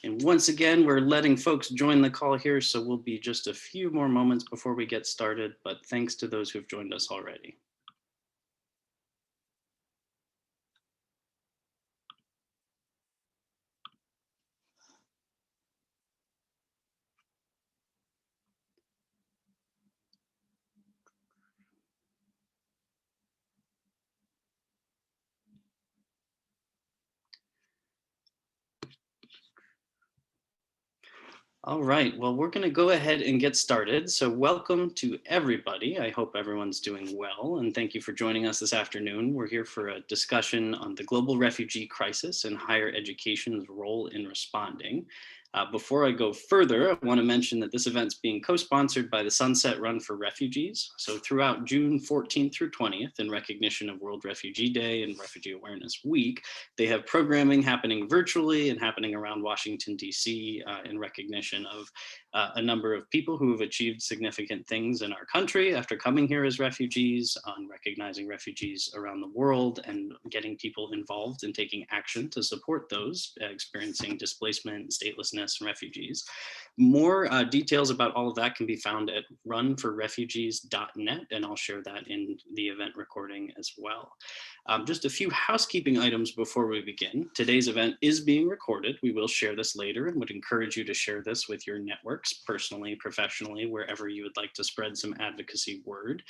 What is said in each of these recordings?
And once again, we're letting folks join the call here, so we'll be just a few more moments before we get started, but thanks to those who've joined us already. All right, well, we're going to go ahead and get started. So welcome to everybody. I hope everyone's doing well, and thank you for joining us this afternoon. We're here for a discussion on the global refugee crisis and higher education's role in responding. Before I go further, I want to mention that this event's being co-sponsored by the Sunset Run for Refugees. So throughout June 14th through 20th, in recognition of World Refugee Day and Refugee Awareness Week, they have programming happening virtually and happening around Washington, D.C. In recognition of a number of people who have achieved significant things in our country after coming here as refugees, on recognizing refugees around the world and getting people involved in taking action to support those experiencing displacement, statelessness, and refugees. More details about all of that can be found at runforrefugees.net, and I'll share that in the event recording as well. Just a few housekeeping items before we begin. Today's event is being recorded. We will share this later and would encourage you to share this with your networks, personally, professionally, wherever you would like to spread some advocacy word.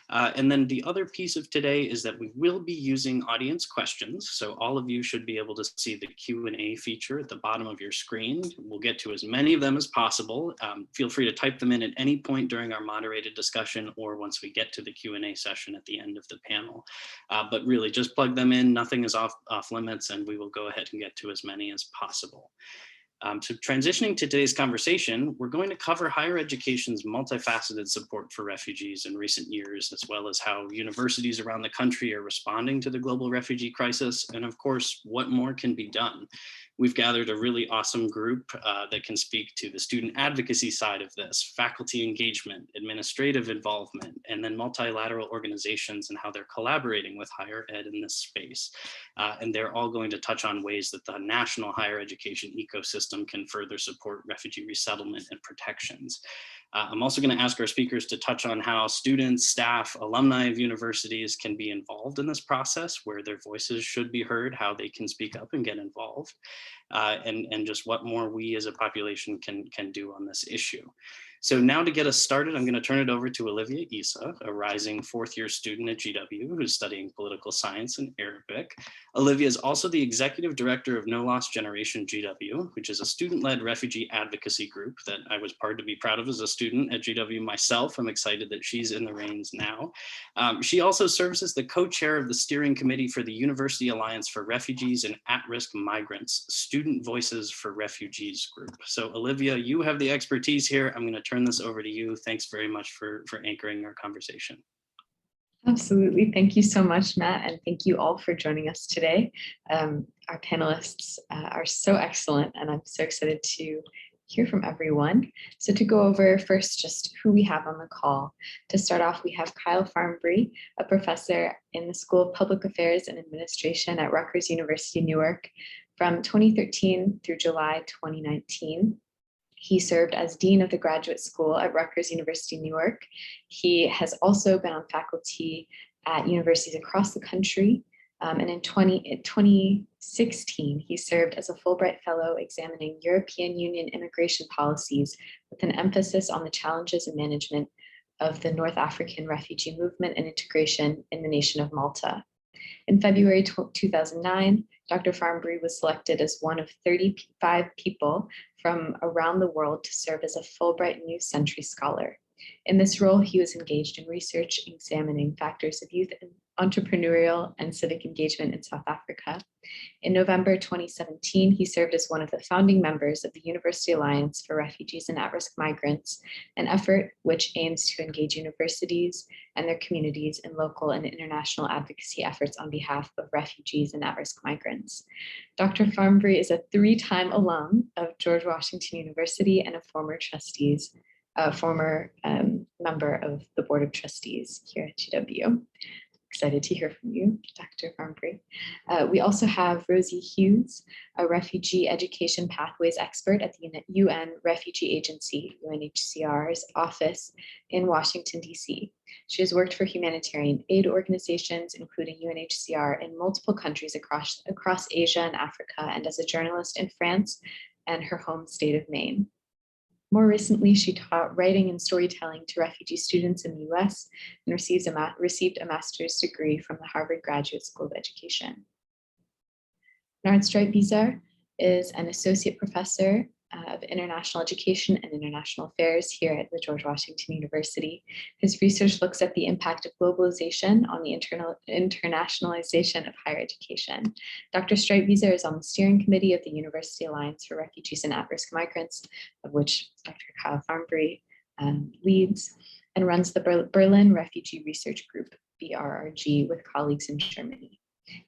And then the other piece of today is that we will be using audience questions. So all of you should be able to see the Q&A feature at the bottom of your screen. We'll get to as many of them as possible. Feel free to type them in at any point during our moderated discussion or once we get to the Q&A session at the end of the panel. But really just plug them in, nothing is off limits, and we will go ahead and get to as many as possible. So transitioning to today's conversation, we're going to cover higher education's multifaceted support for refugees in recent years, as well as how universities around the country are responding to the global refugee crisis, and of course, what more can be done. We've gathered a really awesome group that can speak to the student advocacy side of this, faculty engagement, administrative involvement, and then multilateral organizations and how they're collaborating with higher ed in this space. And they're all going to touch on ways that the national higher education ecosystem can further support refugee resettlement and protections. I'm also going to ask our speakers to touch on how students, staff, alumni of universities can be involved in this process, where their voices should be heard, how they can speak up and get involved, and just what more we as a population can do on this issue. So now to get us started, I'm going to turn it over to Olivia Issa, a rising fourth-year student at GW who's studying political science and Arabic. Olivia is also the executive director of No Lost Generation GW, which is a student-led refugee advocacy group that I was proud to be proud of as a student at GW myself. I'm excited that she's in the reins now. She also serves as the co-chair of the steering committee for the University Alliance for Refugees and At-Risk Migrants, Student Voices for Refugees group. So Olivia, you have the expertise here. I'm going to turn this over to you. Thanks very much for anchoring our conversation. Absolutely. Thank you so much, Matt. And thank you all for joining us today. Our panelists are so excellent, and I'm so excited to hear from everyone. So to go over first just who we have on the call. To start off, we have Kyle Farmbry, a professor in the School of Public Affairs and Administration at Rutgers University, Newark, from 2013 through July 2019. He served as Dean of the Graduate School at Rutgers University, Newark. He has also been on faculty at universities across the country. And in 2016, he served as a Fulbright Fellow examining European Union immigration policies with an emphasis on the challenges and management of the North African refugee movement and integration in the nation of Malta. In February 2009, Dr. Farmbry was selected as one of 35 people from around the world to serve as a Fulbright New Century Scholar. In this role, he was engaged in research examining factors of youth entrepreneurial and civic engagement in South Africa. In November 2017, he served as one of the founding members of the University Alliance for Refugees and At-Risk Migrants, an effort which aims to engage universities and their communities in local and international advocacy efforts on behalf of refugees and at-risk migrants. Dr. Farmbry is a three-time alum of George Washington University and a former member of the Board of Trustees here at GW. excited to hear from you, Dr. Farnbury. We also have Rosie Hughes, a refugee education pathways expert at the UN Refugee Agency, UNHCR's office in Washington, D.C. She has worked for humanitarian aid organizations, including UNHCR, in multiple countries across Asia and Africa, and as a journalist in France and her home state of Maine. More recently, she taught writing and storytelling to refugee students in the US and received a master's degree from the Harvard Graduate School of Education. Bernard Streitwieser is an associate professor of international education and international affairs here at the George Washington University. His research looks at the impact of globalization on the internationalization of higher education. Dr. Streitwieser is on the steering committee of the University Alliance for Refugees and At-Risk Migrants, of which Dr. Kyle Farnbury leads, and runs the Berlin Refugee Research Group, BRRG, with colleagues in Germany.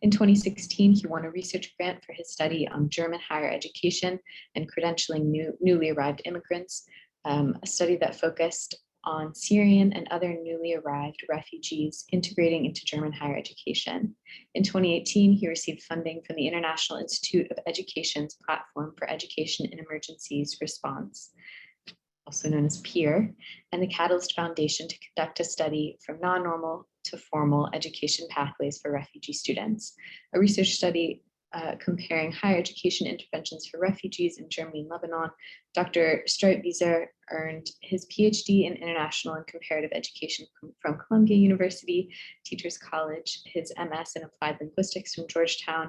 In 2016, he won a research grant for his study on German higher education and credentialing newly arrived immigrants, a study that focused on Syrian and other newly arrived refugees integrating into German higher education. In 2018, he received funding from the International Institute of Education's Platform for Education in Emergencies Response, also known as PEER, and the Catalyst Foundation to conduct a study from non-normal to formal education pathways for refugee students, a research study comparing higher education interventions for refugees in Germany and Lebanon. Dr. Streitwieser earned his PhD in International and Comparative Education from Columbia University Teachers College, his MS in Applied Linguistics from Georgetown,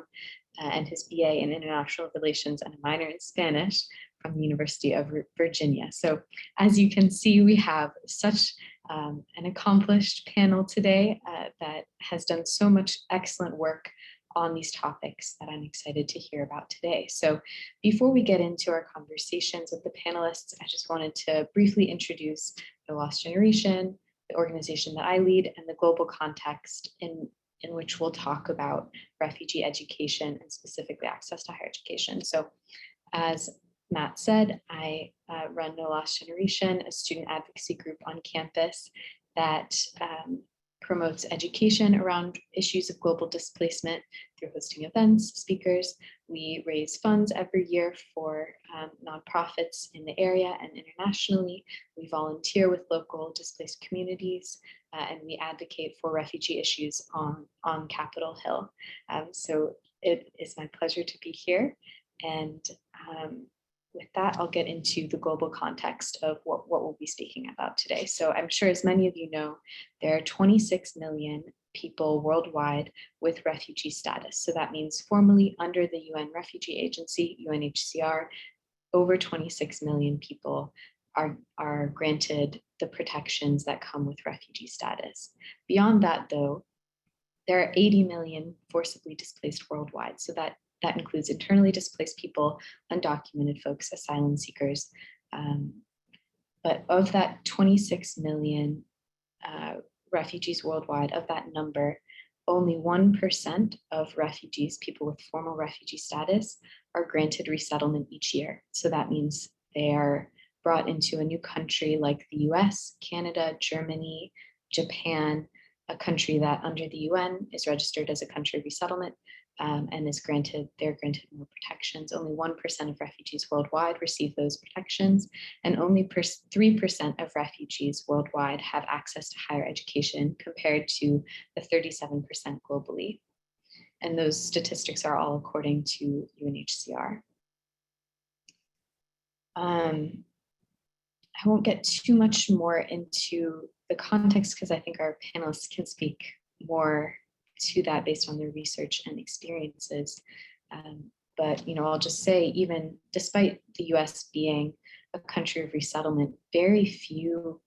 and his BA in International Relations and a minor in Spanish from the University of Virginia. So as you can see, we have such an accomplished panel today that has done so much excellent work on these topics that I'm excited to hear about today. So before we get into our conversations with the panelists, I just wanted to briefly introduce the Lost Generation, the organization that I lead, and the global context in which we'll talk about refugee education and specifically access to higher education. So as Matt said, I run No Lost Generation, a student advocacy group on campus that promotes education around issues of global displacement through hosting events, speakers. We raise funds every year for nonprofits in the area and internationally. We volunteer with local displaced communities, and we advocate for refugee issues on Capitol Hill. So it is my pleasure to be here. And with that, I'll get into the global context of what we'll be speaking about today. So I'm sure, as many of you know, there are 26 million people worldwide with refugee status. So that means formally under the UN Refugee Agency, UNHCR, over 26 million people are granted the protections that come with refugee status. Beyond that, though, there are 80 million forcibly displaced worldwide. So that includes internally displaced people, undocumented folks, asylum seekers. But of that 26 million refugees worldwide, of that number, only 1% of refugees, people with formal refugee status, are granted resettlement each year. So that means they are brought into a new country like the US, Canada, Germany, Japan, a country that under the UN is registered as a country of resettlement, and they're granted more protections. Only 1% of refugees worldwide receive those protections, and only 3% of refugees worldwide have access to higher education compared to the 37% globally. And those statistics are all according to UNHCR. I won't get too much more into the context because I think our panelists can speak more to that based on their research and experiences. But I'll just say, even despite the US being a country of resettlement, very few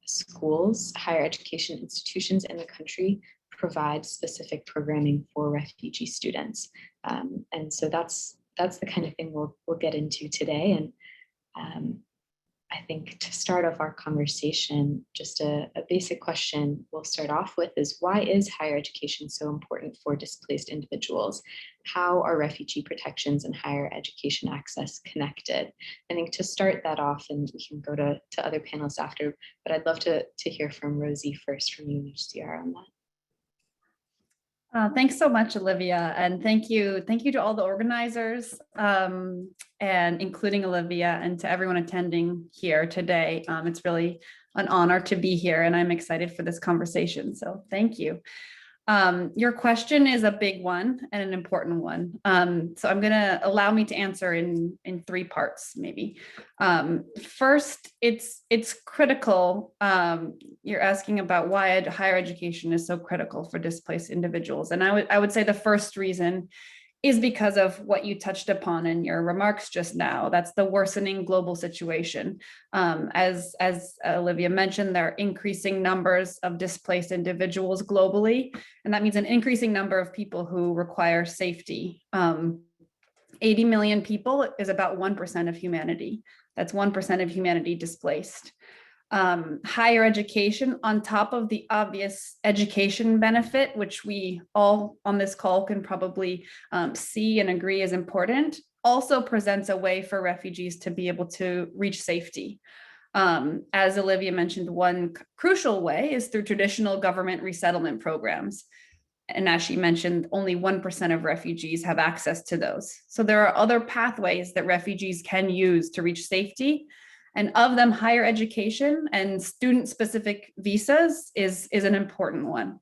schools, higher education institutions in the country provide specific programming for refugee students. And so that's the kind of thing we'll get into today. And I think to start off our conversation, just a basic question we'll start off with is, why is higher education so important for displaced individuals? How are refugee protections and higher education access connected? I think to start that off, and we can go to other panelists after, but I'd love to hear from Rosie first from UNHCR on that. Thanks so much, Olivia, and thank you to all the organizers, and including Olivia, and to everyone attending here today. It's really an honor to be here, and I'm excited for this conversation. So thank you. Your question is a big one and an important one. So I'm going to allow me to answer in three parts, maybe. First, it's critical. You're asking about why higher education is so critical for displaced individuals. And I would say the first reason is because of what you touched upon in your remarks just now. That's the worsening global situation. As Olivia mentioned, there are increasing numbers of displaced individuals globally, and that means an increasing number of people who require safety. 80 million people is about 1% of humanity. That's 1% of humanity displaced. Higher education, on top of the obvious education benefit, which we all on this call can probably see and agree is important, also presents a way for refugees to be able to reach safety. As Olivia mentioned, one crucial way is through traditional government resettlement programs. And as she mentioned, only 1% of refugees have access to those. So there are other pathways that refugees can use to reach safety. And of them, higher education and student-specific visas is an important one.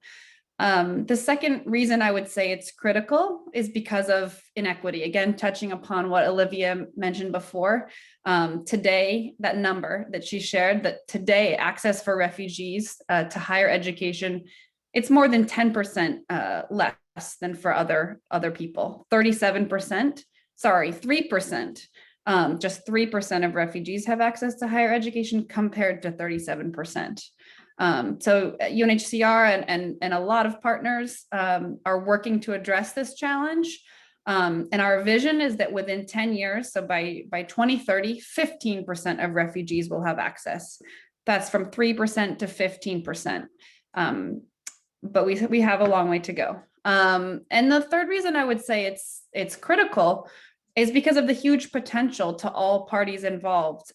The second reason I would say it's critical is because of inequity. Again, touching upon what Olivia mentioned before, today, that number that she shared, that today access for refugees to higher education, it's more than 10% less than for other people. 37%, sorry, 3%. Just 3% of refugees have access to higher education compared to 37%. So UNHCR and a lot of partners are working to address this challenge. And our vision is that within 10 years, so by 2030, 15% of refugees will have access. That's from 3% to 15%. But we have a long way to go. And the third reason I would say it's critical is because of the huge potential to all parties involved.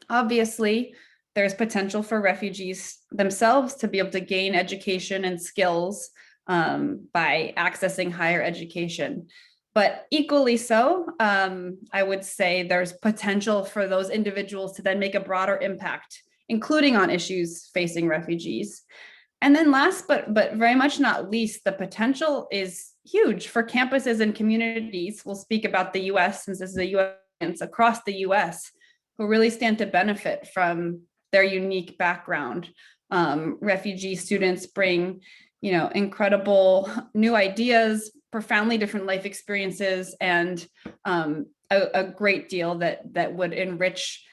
Obviously, there's potential for refugees themselves to be able to gain education and skills by accessing higher education. But equally so, I would say there's potential for those individuals to then make a broader impact, including on issues facing refugees. And then last, but very much not least, the potential is huge for campuses and communities. We'll speak about the US, since this is a US across the US, who really stand to benefit from their unique background. Refugee students bring, incredible new ideas, profoundly different life experiences, and a great deal that would enrich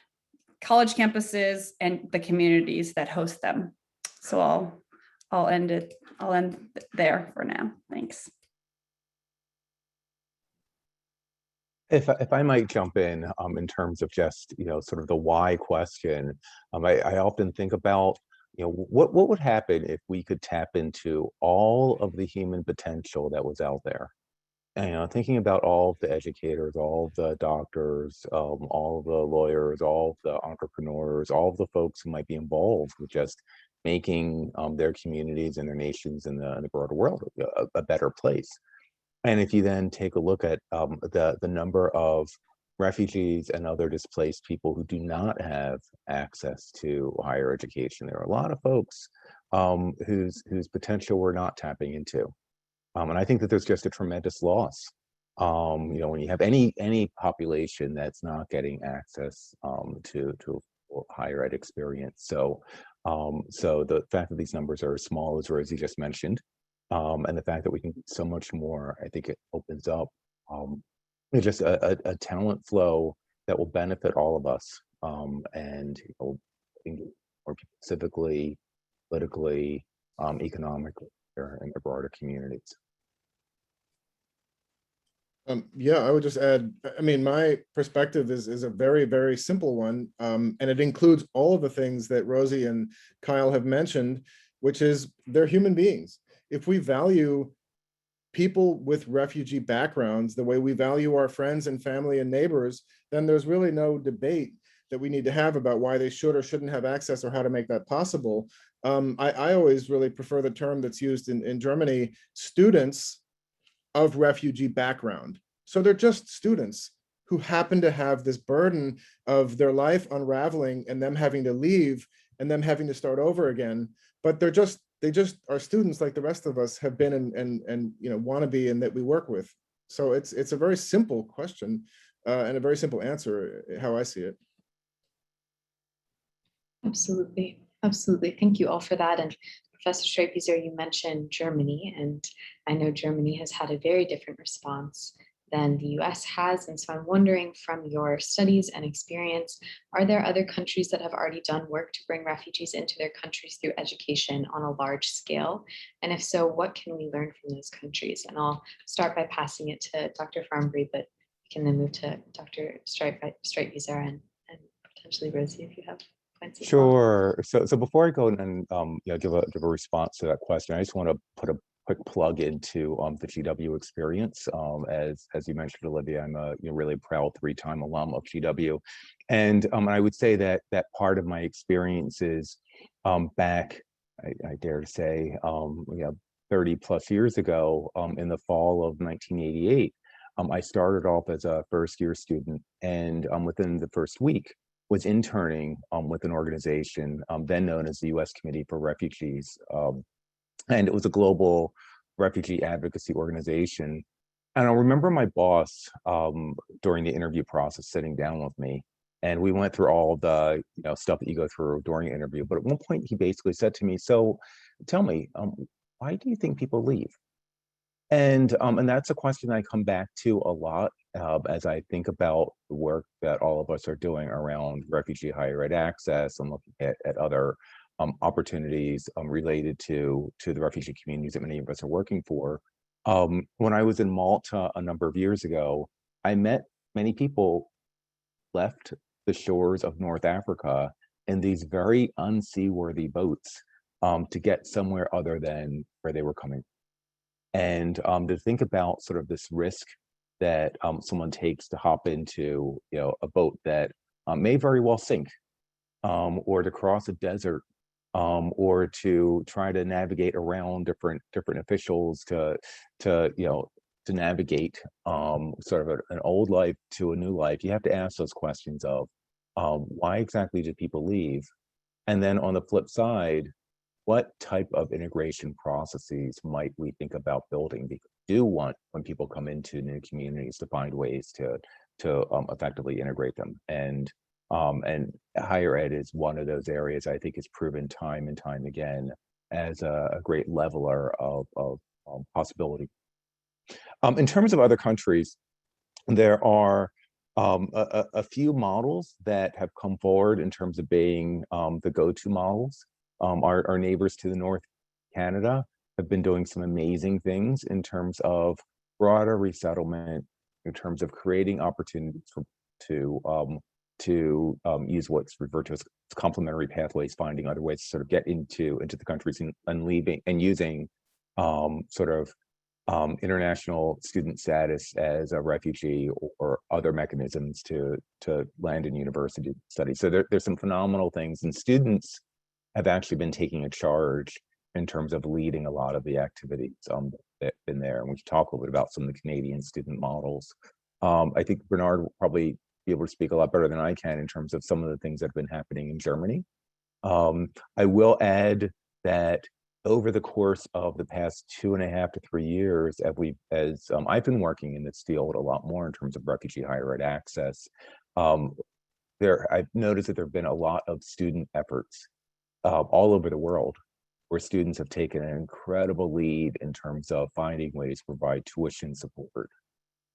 college campuses and the communities that host them. So I'll end there for now. Thanks. If I might jump in terms of just, sort of the why question, I often think about, what would happen if we could tap into all of the human potential that was out there? And, thinking about all of the educators, all of the doctors, all of the lawyers, all of the entrepreneurs, all of the folks who might be involved with just making their communities and their nations and the broader world a better place. And if you then take a look at the number of refugees and other displaced people who do not have access to higher education, there are a lot of folks whose potential we're not tapping into. And I think that there's just a tremendous loss. When you have any population that's not getting access to higher ed experience. So the fact that these numbers are as small as Rosie just mentioned, and the fact that we can do so much more, I think it opens up just a talent flow that will benefit all of us, and more people civically, politically, economically, in the broader communities. Yeah, I would just add, my perspective is a very, very simple one, and it includes all of the things that Rosie and Kyle have mentioned, which is they're human beings. If we value people with refugee backgrounds the way we value our friends and family and neighbors, then there's really no debate that we need to have about why they should or shouldn't have access or how to make that possible. I always really prefer the term that's used in Germany, students of refugee background. So they're just students who happen to have this burden of their life unraveling and them having to leave and them having to start over again. But they just are students like the rest of us have been and want to be and that we work with. So it's a very simple question and a very simple answer, how I see it. Absolutely. Absolutely. Thank you all for that. And Professor Streitwieser, you mentioned Germany, and I know Germany has had a very different response than the US has. And so I'm wondering, from your studies and experience, are there other countries that have already done work to bring refugees into their countries through education on a large scale? And if so, what can we learn from those countries? And I'll start by passing it to Dr. Farnbury, but we can then move to Dr. Streitwieser and potentially Rosie, if you have points as well. Sure. So before I go and give a response to that question, I just want to put a quick plug into the GW experience. As you mentioned, Olivia, I'm a really proud 3-time alum of GW, and I would say that part of my experiences back, I dare to say, 30 plus years ago, in the fall of 1988, I started off as a first-year student, and within the first week, was interning with an organization then known as the U.S. Committee for Refugees. And it was a global refugee advocacy organization. And I remember my boss during the interview process sitting down with me, and we went through all the stuff that you go through during an interview. But at one point, he basically said to me, "So, tell me, why do you think people leave?" And that's a question I come back to a lot as I think about the work that all of us are doing around refugee higher ed access and looking at other opportunities related to the refugee communities that many of us are working for. When I was in Malta a number of years ago, I met many people left the shores of North Africa in these very unseaworthy boats to get somewhere other than where they were coming. And to think about sort of this risk that someone takes to hop into a boat that may very well sink, or to cross a desert, or to try to navigate around different officials to navigate sort of an old life to a new life. You have to ask those questions of why exactly did people leave, and then on the flip side, what type of integration processes might we think about building? Because we do want, when people come into new communities, to find ways to effectively integrate them. And higher ed is one of those areas I think is proven time and time again as a great leveler of possibility. In terms of other countries, there are a few models that have come forward in terms of being the go-to models. Our neighbors to the north, Canada, have been doing some amazing things in terms of broader resettlement, in terms of creating opportunities to use what's referred to as complementary pathways, finding other ways to sort of get into the countries and leaving and using international student status as a refugee or other mechanisms to land in university studies. So there's some phenomenal things, and students have actually been taking a charge in terms of leading a lot of the activities that have been there. And we can talk a little bit about some of the Canadian student models. I think Bernard will probably be able to speak a lot better than I can in terms of some of the things that have been happening in Germany. I will add that over the course of the past 2.5 to 3 years, as I've been working in this field a lot more in terms of refugee higher ed access, I've noticed that there have been a lot of student efforts all over the world, where students have taken an incredible lead in terms of finding ways to provide tuition support,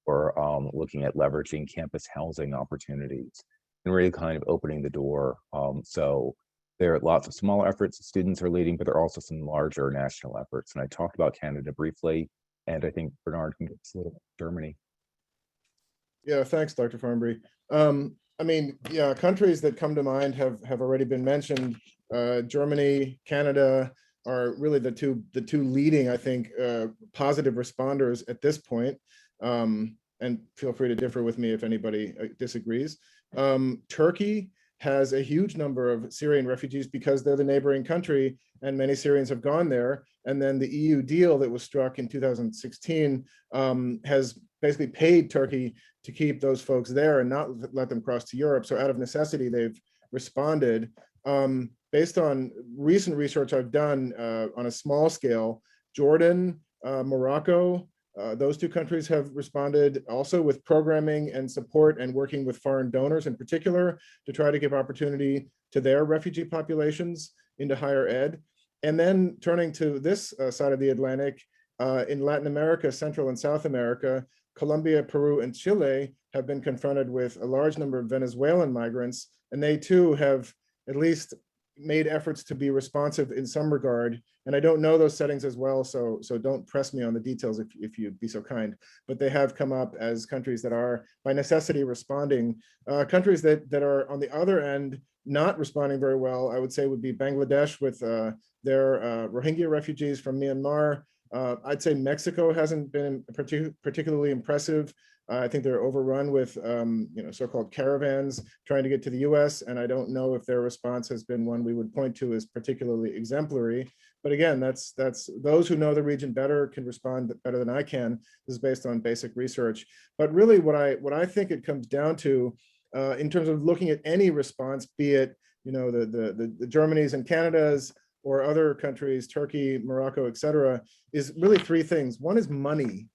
or looking at leveraging campus housing opportunities, and really kind of opening the door. So there are lots of smaller efforts that students are leading, but there are also some larger national efforts. And I talked about Canada briefly, and I think Bernard can get us a little bit Germany. Yeah, thanks, Dr. Farnbury. I mean, yeah, countries that come to mind have already been mentioned. Germany, Canada are really the two leading, I think, positive responders at this point. And feel free to differ with me if anybody disagrees. Turkey has a huge number of Syrian refugees because they're the neighboring country and many Syrians have gone there. And then the EU deal that was struck in 2016 has basically paid Turkey to keep those folks there and not let them cross to Europe. So out of necessity, they've responded. Based on recent research I've done on a small scale, Jordan, Morocco, those two countries have responded also with programming and support and working with foreign donors in particular to try to give opportunity to their refugee populations into higher ed. And then turning to this side of the Atlantic, in Latin America, Central and South America, Colombia, Peru, and Chile have been confronted with a large number of Venezuelan migrants, and they too have at least made efforts to be responsive in some regard. And I don't know those settings as well, so don't press me on the details if you'd be so kind. But they have come up as countries that are by necessity responding. Countries that are on the other end not responding very well, I would say would be Bangladesh with their Rohingya refugees from Myanmar. I'd say Mexico hasn't been particularly impressive. I think they're overrun with so-called caravans trying to get to the US, and I don't know if their response has been one we would point to as particularly exemplary. But again, that's those who know the region better can respond better than I can. This is based on basic research. But really what I think it comes down to in terms of looking at any response, be it the Germanys and Canadas or other countries, Turkey, Morocco, et cetera, is really three things. One is money.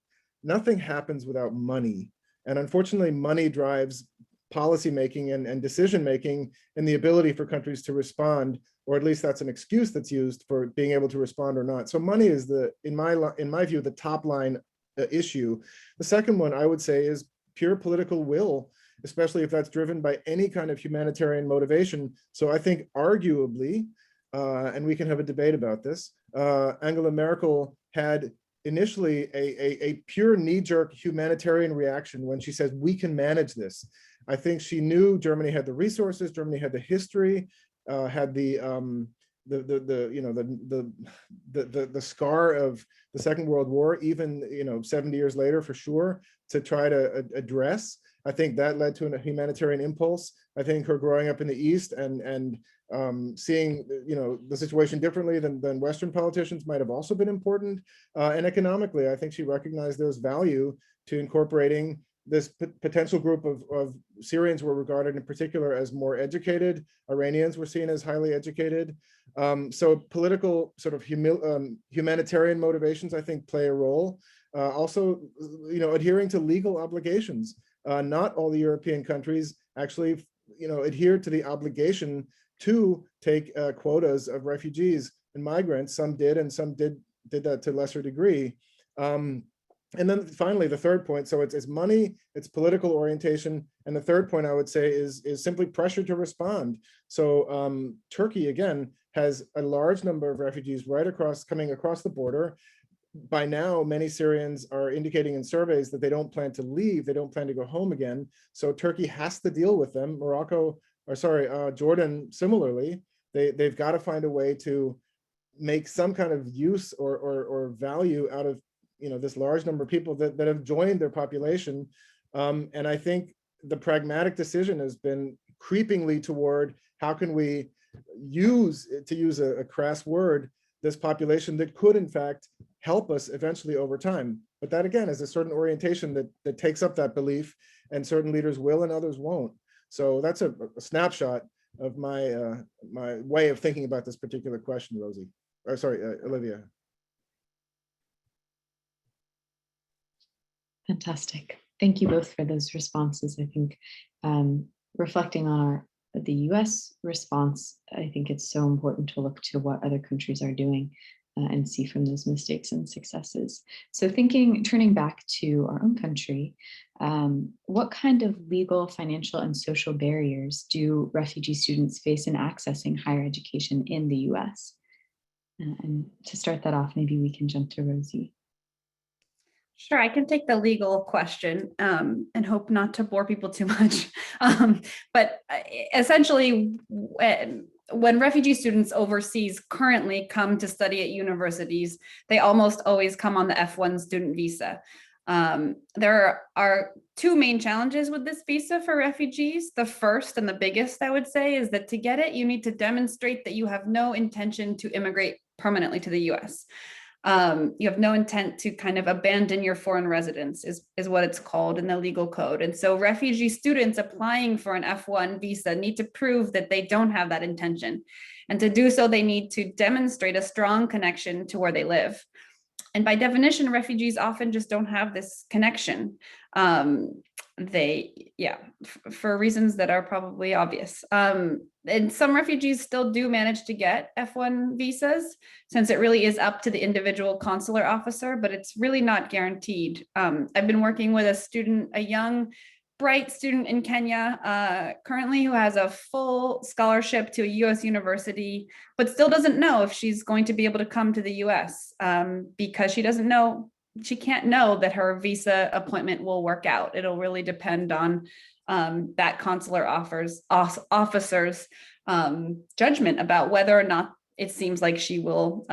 Nothing happens without money. And unfortunately, money drives policymaking and decision-making and the ability for countries to respond, or at least that's an excuse that's used for being able to respond or not. So money is, in my view, the top line issue. The second one I would say is pure political will, especially if that's driven by any kind of humanitarian motivation. So I think arguably, and we can have a debate about this, Angela Merkel had initially a pure knee-jerk humanitarian reaction when she says we can manage this. I think she knew Germany had the resources, Germany had the history, had the scar of the Second World War, even 70 years later for sure, to try to address. I think that led to a humanitarian impulse. I think her growing up in the East and seeing the situation differently than Western politicians might have also been important. And economically, I think she recognized there's value to incorporating this potential group of Syrians were regarded in particular as more educated. Iranians were seen as highly educated. So political sort of humanitarian motivations, I think, play a role. Also, adhering to legal obligations. Not all the European countries actually, adhere to the obligation to take quotas of refugees and migrants. Some did, and some did that to a lesser degree. And then finally, the third point, so it's money, it's political orientation, and the third point I would say is simply pressure to respond. So Turkey, again, has a large number of refugees coming across the border. By now, many Syrians are indicating in surveys that they don't plan to leave, they don't plan to go home again. So Turkey has to deal with them. Jordan, similarly, they've got to find a way to make some kind of use or value out of this large number of people that have joined their population. And I think the pragmatic decision has been creepingly toward how can we use, to use a crass word, this population that could in fact help us eventually over time. But that again is a certain orientation that takes up that belief, and certain leaders will and others won't. So that's a snapshot of my my way of thinking about this particular question, Rosie. Or sorry, Olivia. Fantastic. Thank you both for those responses. I think reflecting on the US response, I think it's so important to look to what other countries are doing and see from those mistakes and successes. So turning back to our own country, what kind of legal, financial, and social barriers do refugee students face in accessing higher education in the US? And to start that off, maybe we can jump to Rosie. Sure, I can take the legal question and hope not to bore people too much. But essentially, when refugee students overseas currently come to study at universities, they almost always come on the F1 student visa. There are two main challenges with this visa for refugees. The first and the biggest, I would say, is that to get it, you need to demonstrate that you have no intention to immigrate permanently to the US. You have no intent to kind of abandon your foreign residence is what it's called in the legal code. And so refugee students applying for an F1 visa need to prove that they don't have that intention. And to do so, they need to demonstrate a strong connection to where they live. And by definition, refugees often just don't have this connection. For reasons that are probably obvious. And some refugees still do manage to get F1 visas, since it really is up to the individual consular officer, but it's really not guaranteed. I've been working with a young, bright student in Kenya currently who has a full scholarship to a US university, but still doesn't know if she's going to be able to come to the US because she can't know that her visa appointment will work out. It'll really depend on that consular officer's judgment about whether or not it seems like she will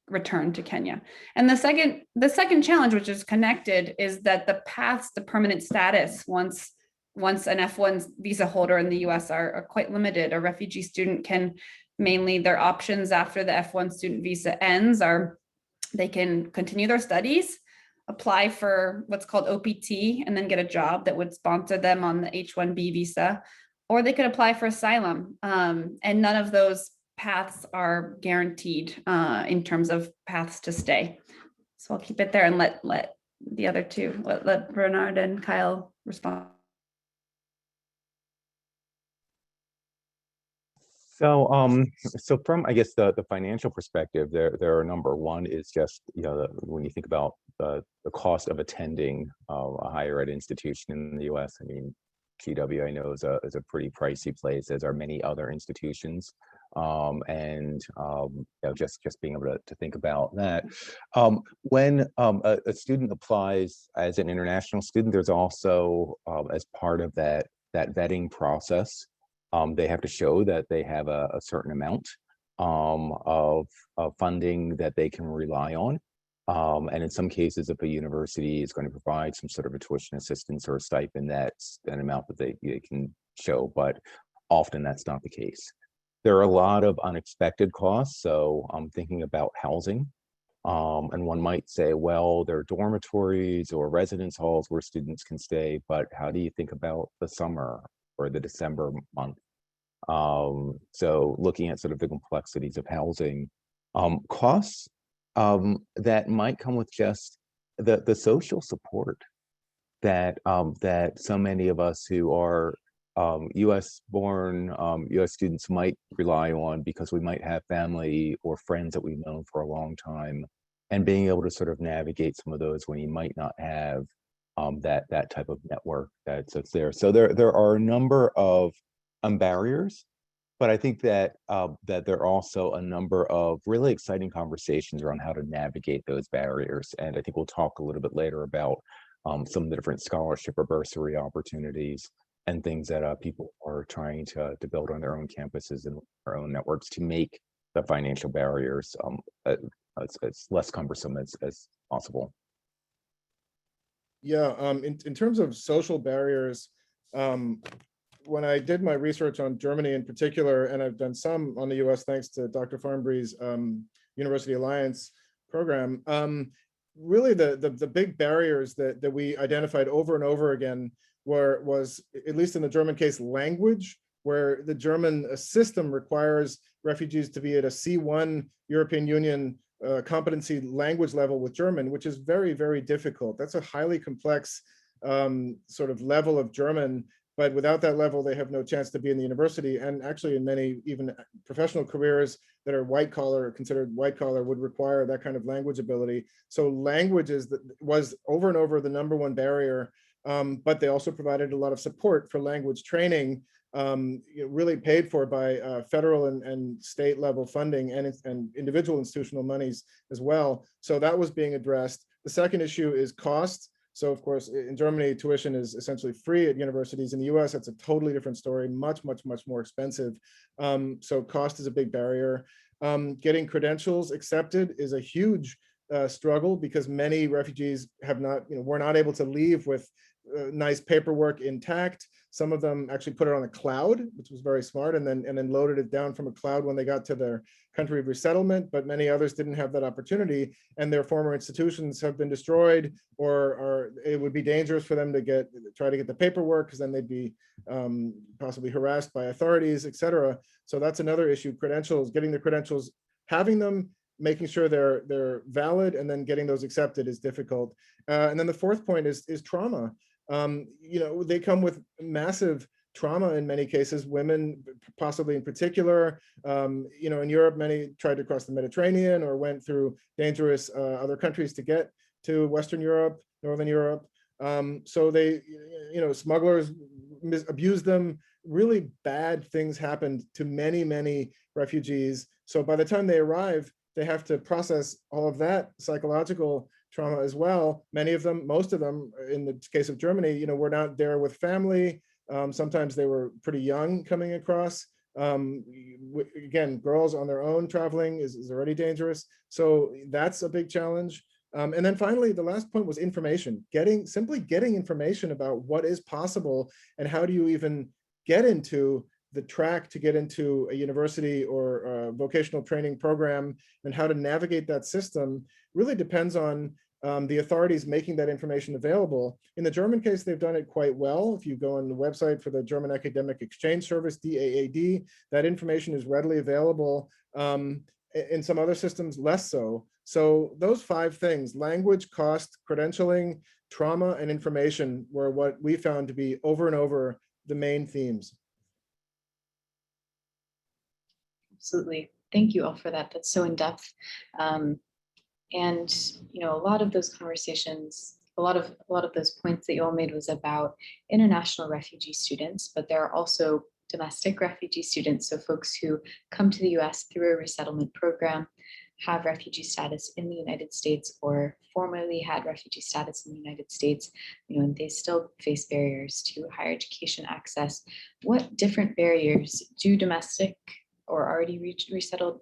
return to Kenya. And the second challenge, which is connected, is that the paths to permanent status once an F1 visa holder in the US are quite limited. A refugee student can their options after the F1 student visa ends are they can continue their studies, apply for what's called OPT, and then get a job that would sponsor them on the H-1B visa, or they could apply for asylum. And none of those paths are guaranteed in terms of paths to stay. So I'll keep it there and let the other two, let Bernard and Kyle respond. So from, I guess, the financial perspective, there are a number. One is just, when you think about the cost of attending a higher ed institution in the US, I mean, GW I know is a pretty pricey place, as are many other institutions. Just being able to think about that. When a student applies as an international student, there's also, as part of that vetting process, they have to show that they have a certain amount of funding that they can rely on. And in some cases, if a university is going to provide some sort of a tuition assistance or a stipend, that's an amount that they can show, but often that's not the case. There are a lot of unexpected costs. So I'm thinking about housing. And one might say, well, there are dormitories or residence halls where students can stay, but how do you think about the summer or the December month? So looking at sort of the complexities of housing, costs that might come with just the social support that so many of us who are US born US students might rely on, because we might have family or friends that we've known for a long time, and being able to sort of navigate some of those when you might not have that type of network that's there. So there are a number of barriers, but I think that there are also a number of really exciting conversations around how to navigate those barriers. And I think we'll talk a little bit later about some of the different scholarship or bursary opportunities and things that people are trying to build on their own campuses and their own networks to make the financial barriers as less cumbersome as possible. Yeah, in terms of social barriers, when I did my research on Germany in particular, and I've done some on the US thanks to Dr. Farnbury's University Alliance program, really the big barriers that we identified over and over again was, at least in the German case, language, where the German system requires refugees to be at a C1 European Union competency language level with German, which is very, very difficult. That's a highly complex sort of level of German, but without that level, they have no chance to be in the university. And actually in many even professional careers that are white collar, considered white collar, would require that kind of language ability. So languages was over and over the #1 barrier, but they also provided a lot of support for language training, really paid for by federal and state level funding and individual institutional monies as well. So that was being addressed. The second issue is cost. So of course, in Germany, tuition is essentially free at universities. In the US, it's a totally different story, much, much, much more expensive. So cost is a big barrier. Getting credentials accepted is a huge struggle because many refugees have not, were not able to leave with nice paperwork intact. Some of them actually put it on a cloud, which was very smart, and then loaded it down from a cloud when they got to their country of resettlement. But many others didn't have that opportunity, and their former institutions have been destroyed, or it would be dangerous for them to try to get the paperwork, because then they'd be possibly harassed by authorities, etc. So that's another issue. Credentials, getting the credentials, having them, making sure they're valid, and then getting those accepted is difficult. And then the fourth point is trauma. They come with massive trauma in many cases, women possibly in particular. In Europe, many tried to cross the Mediterranean or went through dangerous other countries to get to Western Europe, Northern Europe. So they, smugglers abused them. Really bad things happened to many, many refugees. So by the time they arrive, they have to process all of that psychological trauma as well. Many of them, most of them, in the case of Germany, were not there with family. Sometimes they were pretty young coming across. Again, girls on their own traveling is already dangerous. So that's a big challenge. And then finally, the last point was information. Simply getting information about what is possible and how do you even get into the track to get into a university or a vocational training program, and how to navigate that system really depends on the authorities making that information available. In the German case, they've done it quite well. If you go on the website for the German Academic Exchange Service, DAAD, that information is readily available. In some other systems, less so. So those 5 things, language, cost, credentialing, trauma, and information, were what we found to be over and over the main themes. Absolutely. Thank you all for that. That's so in depth. And a lot of those conversations, a lot of those points that you all made was about international refugee students, but there are also domestic refugee students. So folks who come to the US through a resettlement program, have refugee status in the United States, or formerly had refugee status in the United States, and they still face barriers to higher education access. What different barriers do domestic or already resettled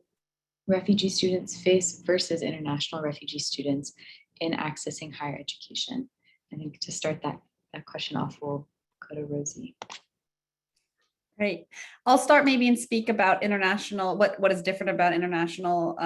refugee students face versus international refugee students in accessing higher education? I think to start that question off, we'll go to Rosie. Great. I'll start maybe and speak about international, what is different about international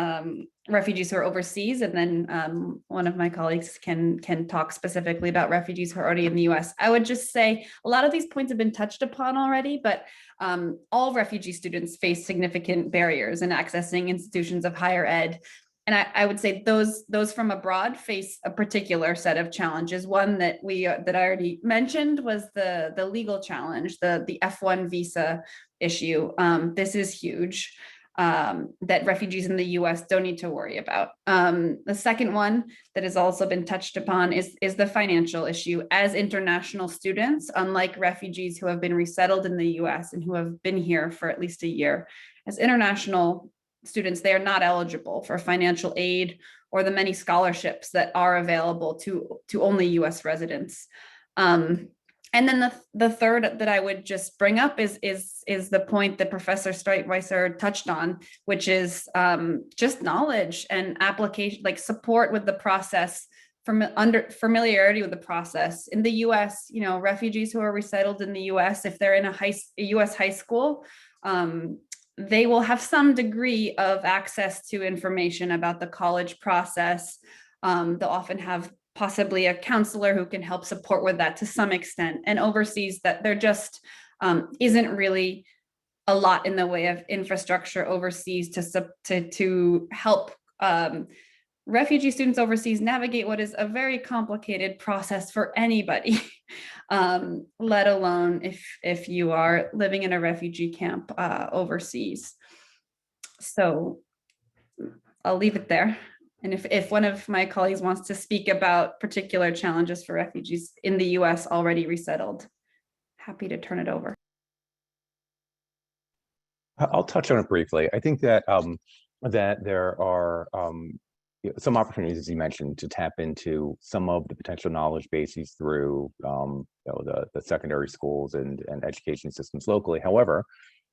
refugees who are overseas, and then one of my colleagues can talk specifically about refugees who are already in the US. I would just say a lot of these points have been touched upon already, but all refugee students face significant barriers in accessing institutions of higher ed. And I would say those from abroad face a particular set of challenges. One that I already mentioned was the legal challenge, the F1 visa issue. This is huge, that refugees in the US don't need to worry about. The second one that has also been touched upon is the financial issue. As international students, unlike refugees who have been resettled in the US and who have been here for at least a year, as international students, they are not eligible for financial aid or the many scholarships that are available to only US residents. And then the third that I would just bring up is the point that Professor Streitweiser touched on, which is just knowledge and application, like support with the process, from familiarity with the process. In the US, refugees who are resettled in the US, if they're in a US high school, they will have some degree of access to information about the college process. They'll often have possibly a counselor who can help support with that to some extent. And overseas, that there just isn't really a lot in the way of infrastructure overseas to help refugee students overseas navigate what is a very complicated process for anybody, let alone if you are living in a refugee camp overseas. So I'll leave it there. And if one of my colleagues wants to speak about particular challenges for refugees in the US already resettled, happy to turn it over. I'll touch on it briefly. I think that that there are some opportunities, as you mentioned, to tap into some of the potential knowledge bases through the secondary schools and education systems locally. However,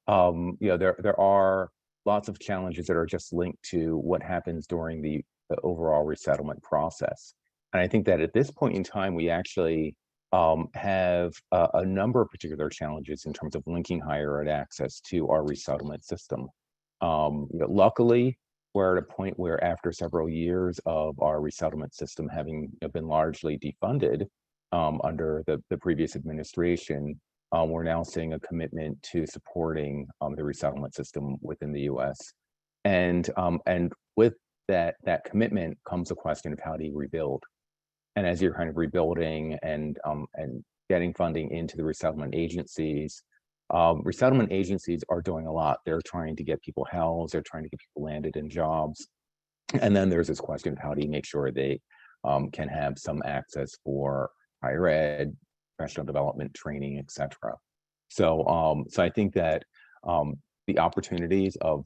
there are lots of challenges that are just linked to what happens during the overall resettlement process. And I think that at this point in time, we actually have a number of particular challenges in terms of linking higher ed access to our resettlement system. Luckily, we're at a point where after several years of our resettlement system having been largely defunded under the previous administration, we're now seeing a commitment to supporting the resettlement system within the U.S. And with that commitment comes a question of how do you rebuild? And as you're kind of rebuilding and getting funding into the resettlement agencies are doing a lot. They're trying to get people housed, they're trying to get people landed in jobs. And then there's this question of how do you make sure they can have some access for higher ed, professional development, training, etc. So I think that the opportunities of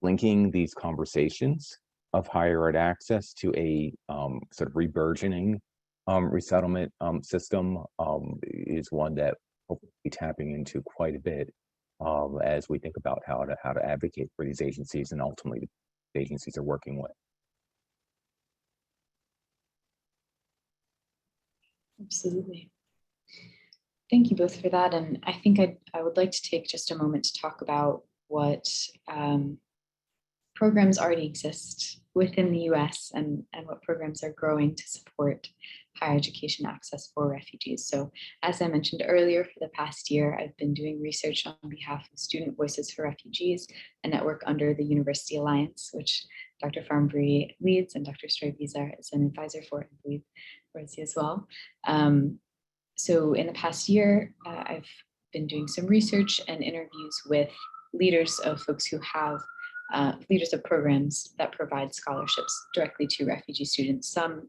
linking these conversations of higher ed access to a sort of reburgeoning resettlement system is one that we'll be tapping into quite a bit as we think about how to advocate for these agencies and ultimately the agencies are working with. Absolutely. Thank you both for that. And I think I would like to take just a moment to talk about what programs already exist within the US and what programs are growing to support higher education access for refugees. So as I mentioned earlier, for the past year, I've been doing research on behalf of Student Voices for Refugees, a network under the University Alliance, which Dr. Farnbury leads and Dr. Stoy-Bizar is an advisor for, I believe, Rosie as well. So in the past year, I've been doing some research and interviews with leaders of folks who have leaders of programs that provide scholarships directly to refugee students, some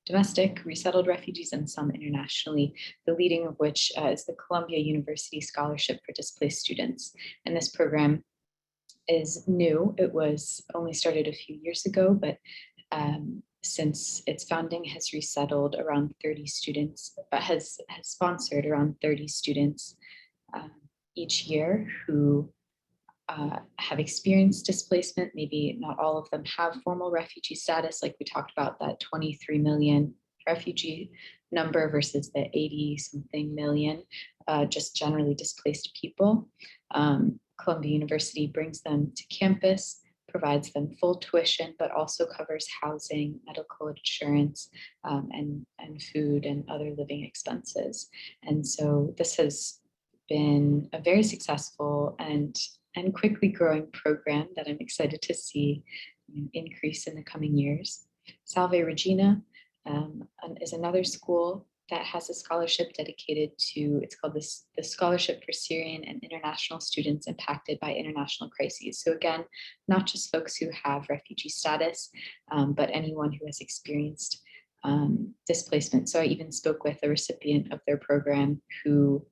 domestic resettled refugees and some internationally, the leading of which is the Columbia University Scholarship for Displaced Students. And this program is new. It was only started a few years ago, but since its founding has resettled around 30 students, but has sponsored around 30 students each year who have experienced displacement. Maybe not all of them have formal refugee status, like we talked about that 23 million refugee number versus the 80 something million just generally displaced people. Columbia University brings them to campus, provides them full tuition, but also covers housing, medical insurance, and food and other living expenses. And so this has been a very successful and quickly growing program that I'm excited to see increase in the coming years. Salve Regina is another school that has a scholarship dedicated to, it's called the Scholarship for Syrian and International Students Impacted by International Crises. So again, not just folks who have refugee status, but anyone who has experienced displacement. So I even spoke with a recipient of their program who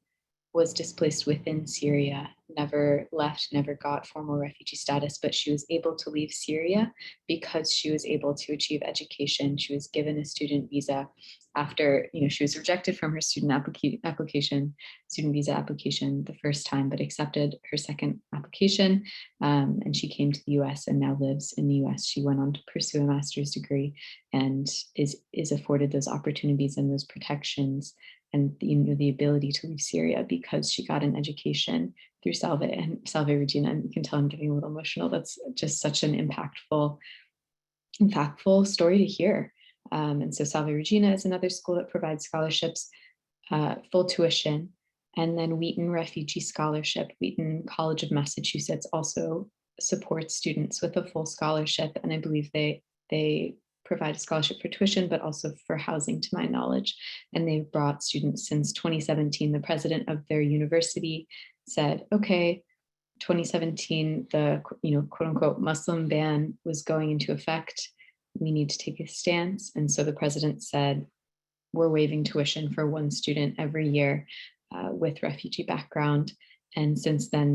was displaced within Syria, never left, never got formal refugee status, but she was able to leave Syria because she was able to achieve education. She was given a student visa after, she was rejected from her student visa application the first time, but accepted her second application. And she came to the US and now lives in the US. She went on to pursue a master's degree and is afforded those opportunities and those protections and the ability to leave Syria because she got an education through Salve Regina. And you can tell I'm getting a little emotional. That's just such an impactful story to hear. And so Salve Regina is another school that provides scholarships, full tuition, and then Wheaton Refugee Scholarship. Wheaton College of Massachusetts also supports students with a full scholarship, and I believe they provide a scholarship for tuition, but also for housing, to my knowledge. And they've brought students since 2017. The president of their university said, okay, 2017, the quote unquote Muslim ban was going into effect. We need to take a stance. And so the president said, we're waiving tuition for one student every year with refugee background. And since then,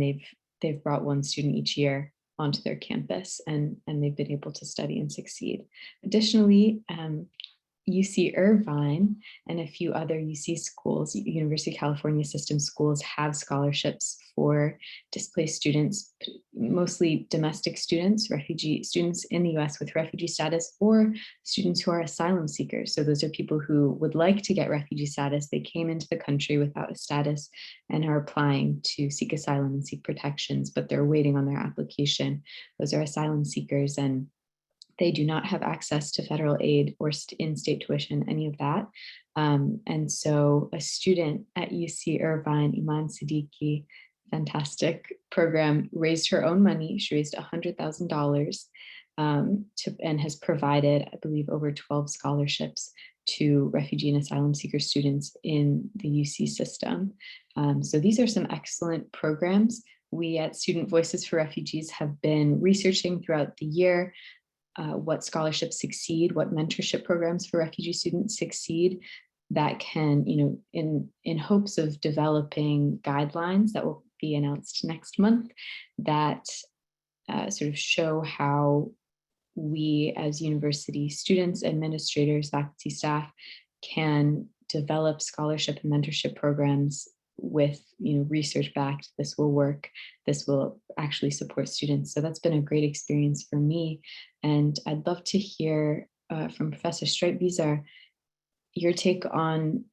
they've brought one student each year onto their campus and they've been able to study and succeed. Additionally, UC Irvine and a few other UC schools, University of California system schools, have scholarships for displaced students, mostly domestic students, refugee students in the US with refugee status, or students who are asylum seekers. So those are people who would like to get refugee status. They came into the country without a status and are applying to seek asylum and seek protections, but they're waiting on their application. Those are asylum seekers, and they do not have access to federal aid or in-state tuition, any of that. And so a student at UC Irvine, Iman Siddiqui, fantastic program, raised her own money. She raised $100,000 and has provided, I believe, over 12 scholarships to refugee and asylum seeker students in the UC system. So these are some excellent programs. We at Student Voices for Refugees have been researching throughout the year what scholarships succeed, what mentorship programs for refugee students succeed, that can, in hopes of developing guidelines that will be announced next month, that sort of show how we as university students, administrators, faculty, staff can develop scholarship and mentorship programs with research backed. This will work. This will actually support students. So that's been a great experience for me. And I'd love to hear from Professor Streit-Visar your take on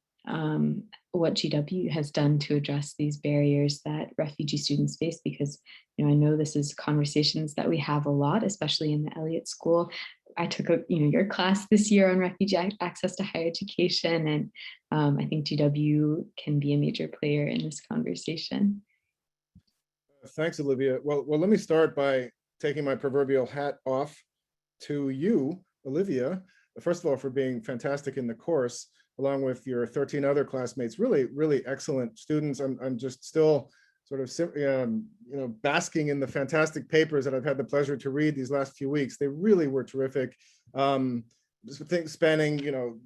what GW has done to address these barriers that refugee students face, because I know this is conversations that we have a lot, especially in the Elliott School. I took your class this year on refugee access to higher education, and I think GW can be a major player in this conversation. Thanks, Olivia. Well, let me start by taking my proverbial hat off to you, Olivia. First of all, for being fantastic in the course, along with your 13 other classmates, really, really excellent students. I'm just still sort of, basking in the fantastic papers that I've had the pleasure to read these last few weeks. They really were terrific. Things spanning,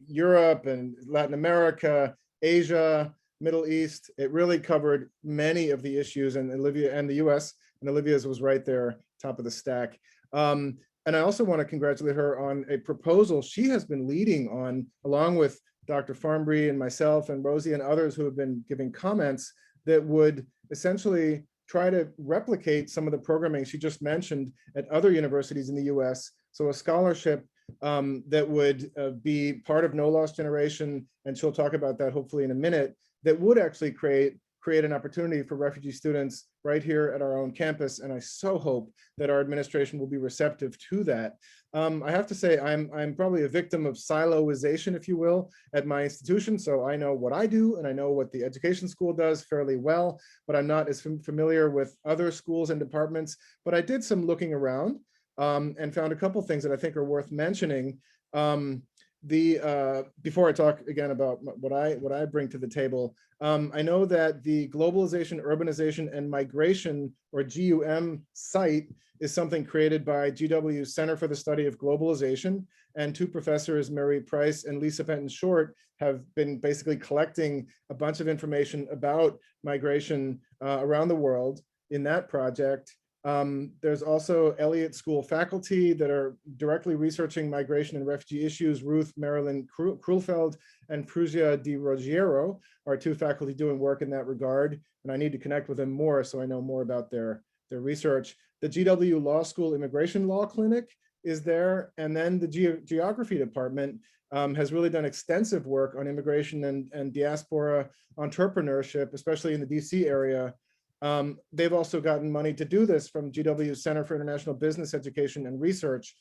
Europe and Latin America, Asia, Middle East. It really covered many of the issues, and Olivia, and the US, and Olivia's was right there, top of the stack. And I also want to congratulate her on a proposal she has been leading on, along with Dr. Farnbury and myself and Rosie and others who have been giving comments, that would essentially try to replicate some of the programming she just mentioned at other universities in the US. So a scholarship that would be part of No Lost Generation, and she'll talk about that hopefully in a minute, that would actually create an opportunity for refugee students right here at our own campus. And I so hope that our administration will be receptive to that. I have to say, I'm probably a victim of siloization, if you will, at my institution. So I know what I do, and I know what the education school does fairly well, but I'm not as familiar with other schools and departments. But I did some looking around and found a couple things that I think are worth mentioning. Before I talk again about what I bring to the table, I know that the Globalization, Urbanization, and Migration, or GUM site, is something created by GW's Center for the Study of Globalization, and two professors, Mary Price and Lisa Fenton Short, have been basically collecting a bunch of information about migration around the world in that project. There's also Elliott School faculty that are directly researching migration and refugee issues. Ruth Marilyn Krulfeld and Pruzia Di Ruggiero are two faculty doing work in that regard, and I need to connect with them more so I know more about their research. The GW Law School Immigration Law Clinic is there, and then the Geography Department has really done extensive work on immigration and diaspora entrepreneurship, especially in the DC area. They've also gotten money to do this from GW's Center for International Business Education and Research,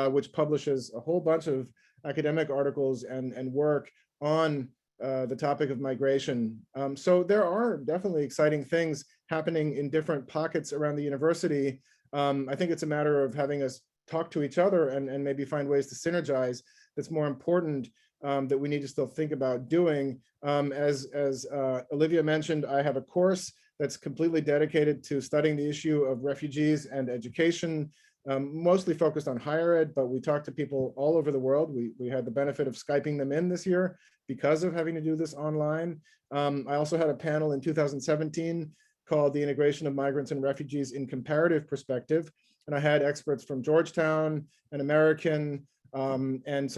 which publishes a whole bunch of academic articles and work on the topic of migration. So there are definitely exciting things happening in different pockets around the university. I think it's a matter of having us talk to each other and maybe find ways to synergize. That's more important, that we need to still think about doing. As Olivia mentioned, I have a course that's completely dedicated to studying the issue of refugees and education, mostly focused on higher ed, but we talk to people all over the world. We had the benefit of Skyping them in this year because of having to do this online. I also had a panel in 2017 called The Integration of Migrants and Refugees in Comparative Perspective. And I had experts from Georgetown and American and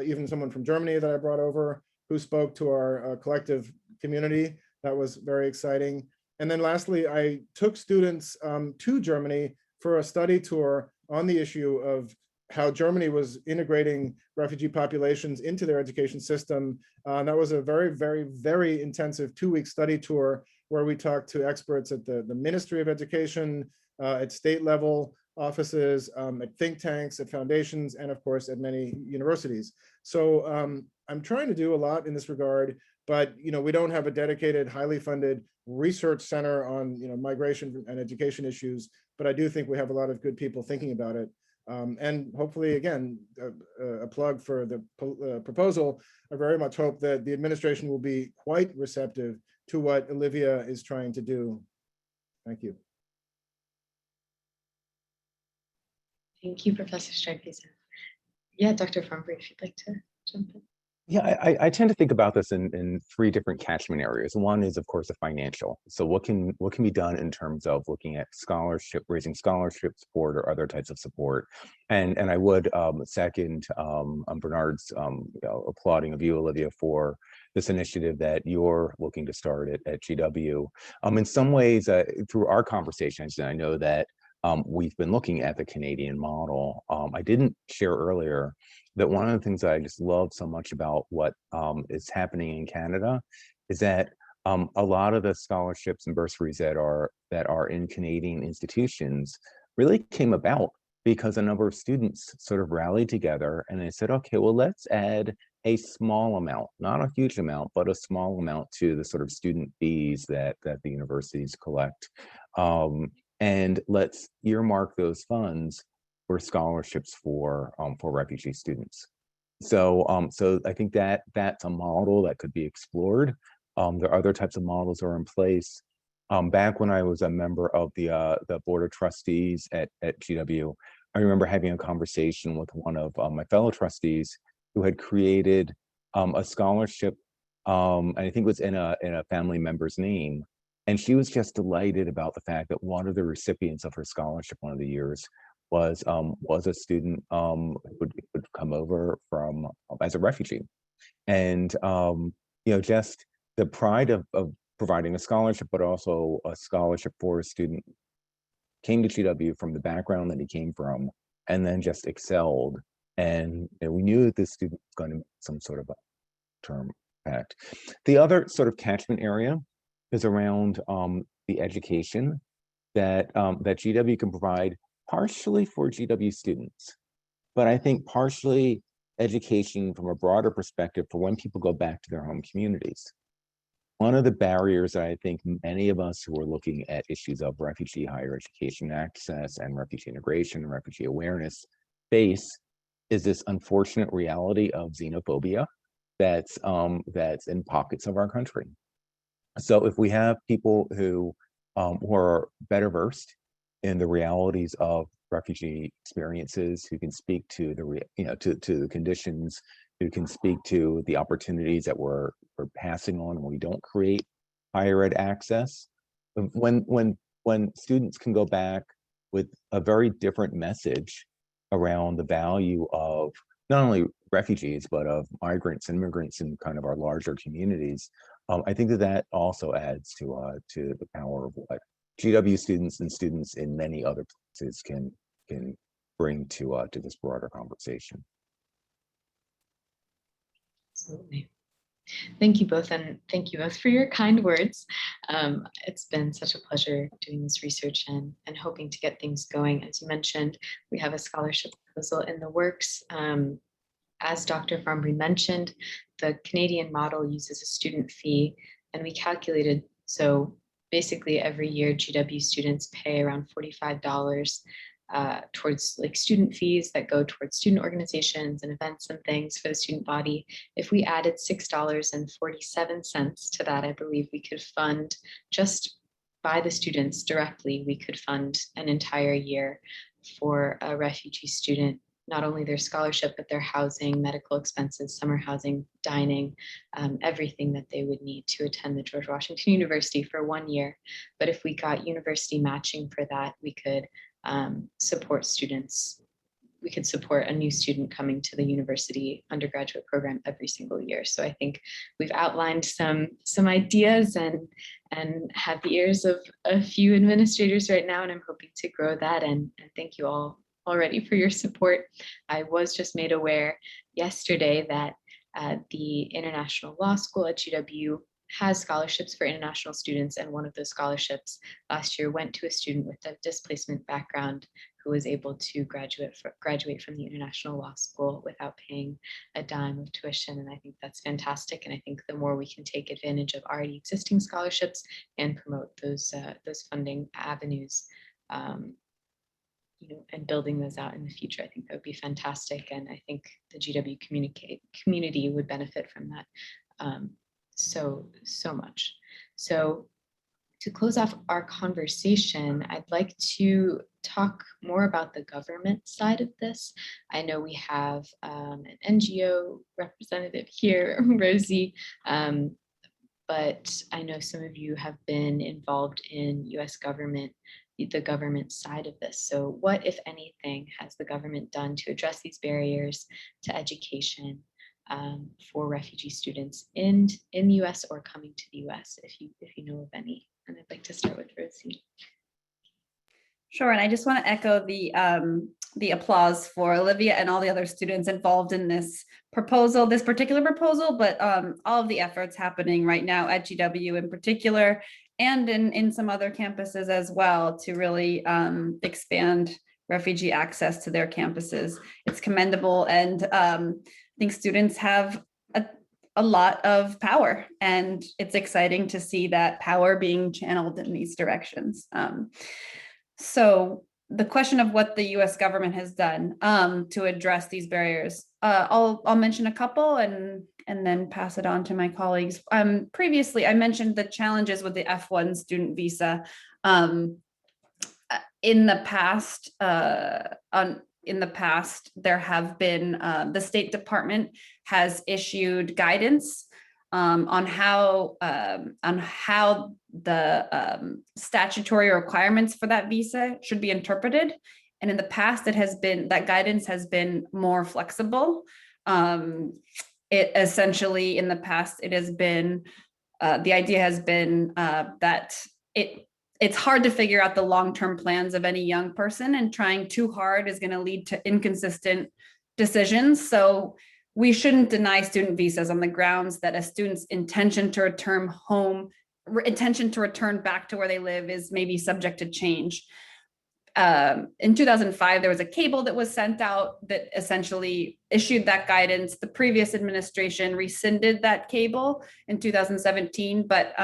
even someone from Germany that I brought over who spoke to our collective community. That was very exciting. And then lastly, I took students to Germany for a study tour on the issue of how Germany was integrating refugee populations into their education system. That was a very, very, very intensive 2-week study tour where we talked to experts at the Ministry of Education, at state level offices, at think tanks, at foundations, and of course at many universities. So I'm trying to do a lot in this regard, but we don't have a dedicated, highly funded research center on migration and education issues, but I do think we have a lot of good people thinking about it. And hopefully, again, a plug for the proposal. I very much hope that the administration will be quite receptive to what Olivia is trying to do. Thank you. Thank you, Professor Streipes. Yeah, Dr. Farnbury, if you'd like to jump in. Yeah, I tend to think about this in 3 different catchment areas. One is, of course, the financial. So what can be done in terms of looking at scholarship, raising scholarship support or other types of support. And I would second Bernard's applauding of you, Olivia, for this initiative that you're looking to start at GW. In some ways, through our conversations, and I know that we've been looking at the Canadian model. I didn't share earlier that one of the things that I just love so much about what is happening in Canada is that a lot of the scholarships and bursaries that are in Canadian institutions really came about because a number of students sort of rallied together and they said, okay, well, let's add a small amount, not a huge amount, but a small amount to the sort of student fees that the universities collect. And let's earmark those funds for scholarships for refugee students. So I think that that's a model that could be explored. There are other types of models that are in place. Back when I was a member of the board of trustees at GW, I remember having a conversation with one of my fellow trustees who had created a scholarship, and I think it was in a family member's name. And she was just delighted about the fact that one of the recipients of her scholarship one of the years was a student who would come over from as a refugee, and just the pride of providing a scholarship, but also a scholarship for a student, came to GW from the background that he came from, and then just excelled. And we knew that this student was going to some sort of a term impact. The other sort of catchment area is around the education that GW can provide, partially for GW students, but I think partially education from a broader perspective for when people go back to their home communities. One of the barriers that I think many of us who are looking at issues of refugee higher education access and refugee integration and refugee awareness face is this unfortunate reality of xenophobia that's in pockets of our country. So if we have people who are better versed in the realities of refugee experiences, who can speak to to the conditions, who can speak to the opportunities that we're passing on when we don't create higher ed access, when students can go back with a very different message around the value of not only refugees, but of migrants and immigrants in kind of our larger communities, I think that also adds to the power of what GW students and students in many other places can bring to this broader conversation. Absolutely. Thank you both, and thank you both for your kind words. It's been such a pleasure doing this research and hoping to get things going. As you mentioned, we have a scholarship proposal in the works. As Dr. Farnbury mentioned, the Canadian model uses a student fee, and we calculated, so basically every year GW students pay around $45 towards like student fees that go towards student organizations and events and things for the student body. If we added $6.47 to that, I believe we could fund, just by the students directly, we could fund an entire year for a refugee student, not only their scholarship, but their housing, medical expenses, summer housing, dining, everything that they would need to attend the George Washington University for 1 year. But if we got university matching for that, we could support students we could support a new student coming to the university undergraduate program every single year. So I think we've outlined some ideas and have the ears of a few administrators right now, and I'm hoping to grow that. And thank you all already for your support. I was just made aware yesterday that the International Law School at GW has scholarships for international students, and one of those scholarships last year went to a student with a displacement background who was able to graduate from the International Law School without paying a dime of tuition. And I think that's fantastic. And I think the more we can take advantage of already existing scholarships and promote those funding avenues, and building those out in the future, I think that would be fantastic. And I think the GW community would benefit from that so much. So to close off our conversation, I'd like to talk more about the government side of this. I know we have an NGO representative here, Rosie, but I know some of you have been involved in US government, the government side of this. So what, if anything, has the government done to address these barriers to education for refugee students in the US or coming to the US, if you know of any? And I'd like to start with Rosie. Sure, and I just want to echo the applause for Olivia and all the other students involved in this particular proposal, but all of the efforts happening right now at GW in particular, and in some other campuses as well, to really expand refugee access to their campuses. It's commendable, and I think students have a lot of power, and it's exciting to see that power being channeled in these directions. So the question of what the US government has done to address these barriers, I'll mention a couple and then pass it on to my colleagues. Previously, I mentioned the challenges with the F1 student visa. In the past, there have been, the State Department has issued guidance on how the statutory requirements for that visa should be interpreted. And in the past, that guidance has been more flexible. It essentially, in the past, it has been, the idea has been that it's hard to figure out the long-term plans of any young person, and trying too hard is going to lead to inconsistent decisions. So we shouldn't deny student visas on the grounds that a student's intention to return back to where they live is maybe subject to change. In 2005, there was a cable that was sent out that essentially issued that guidance. The previous administration rescinded that cable in 2017, but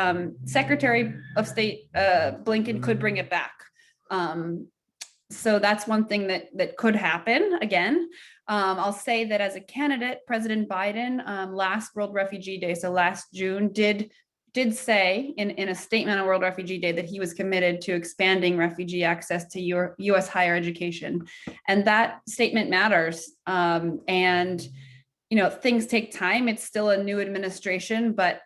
Secretary of State Blinken could bring it back. So that's one thing that could happen again. I'll say that as a candidate, President Biden, last World Refugee Day, so last June, did say in a statement on World Refugee Day that he was committed to expanding refugee access to US higher education. And that statement matters. And things take time. It's still a new administration, but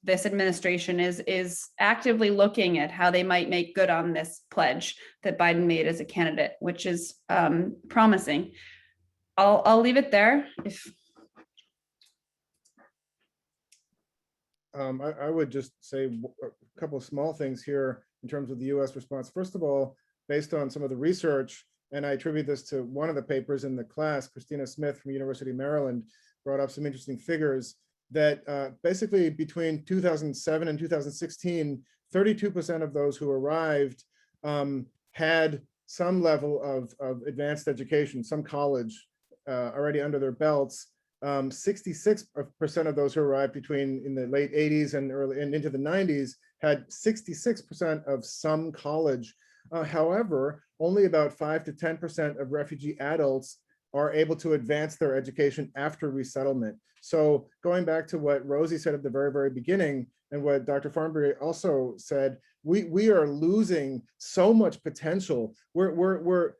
this administration is actively looking at how they might make good on this pledge that Biden made as a candidate, which is promising. I'll leave it there. I would just say a couple of small things here in terms of the US response. First of all, based on some of the research, and I attribute this to one of the papers in the class, Christina Smith from University of Maryland brought up some interesting figures that basically between 2007 and 2016, 32% of those who arrived had some level of advanced education, some college already under their belts. 66% of those who arrived in the late 80s and into the 90s had 66% of some college. However, only about 5 to 10% of refugee adults are able to advance their education after resettlement. So going back to what Rosie said at the very, very beginning, and what Dr. Farnbury also said, we are losing so much potential. We're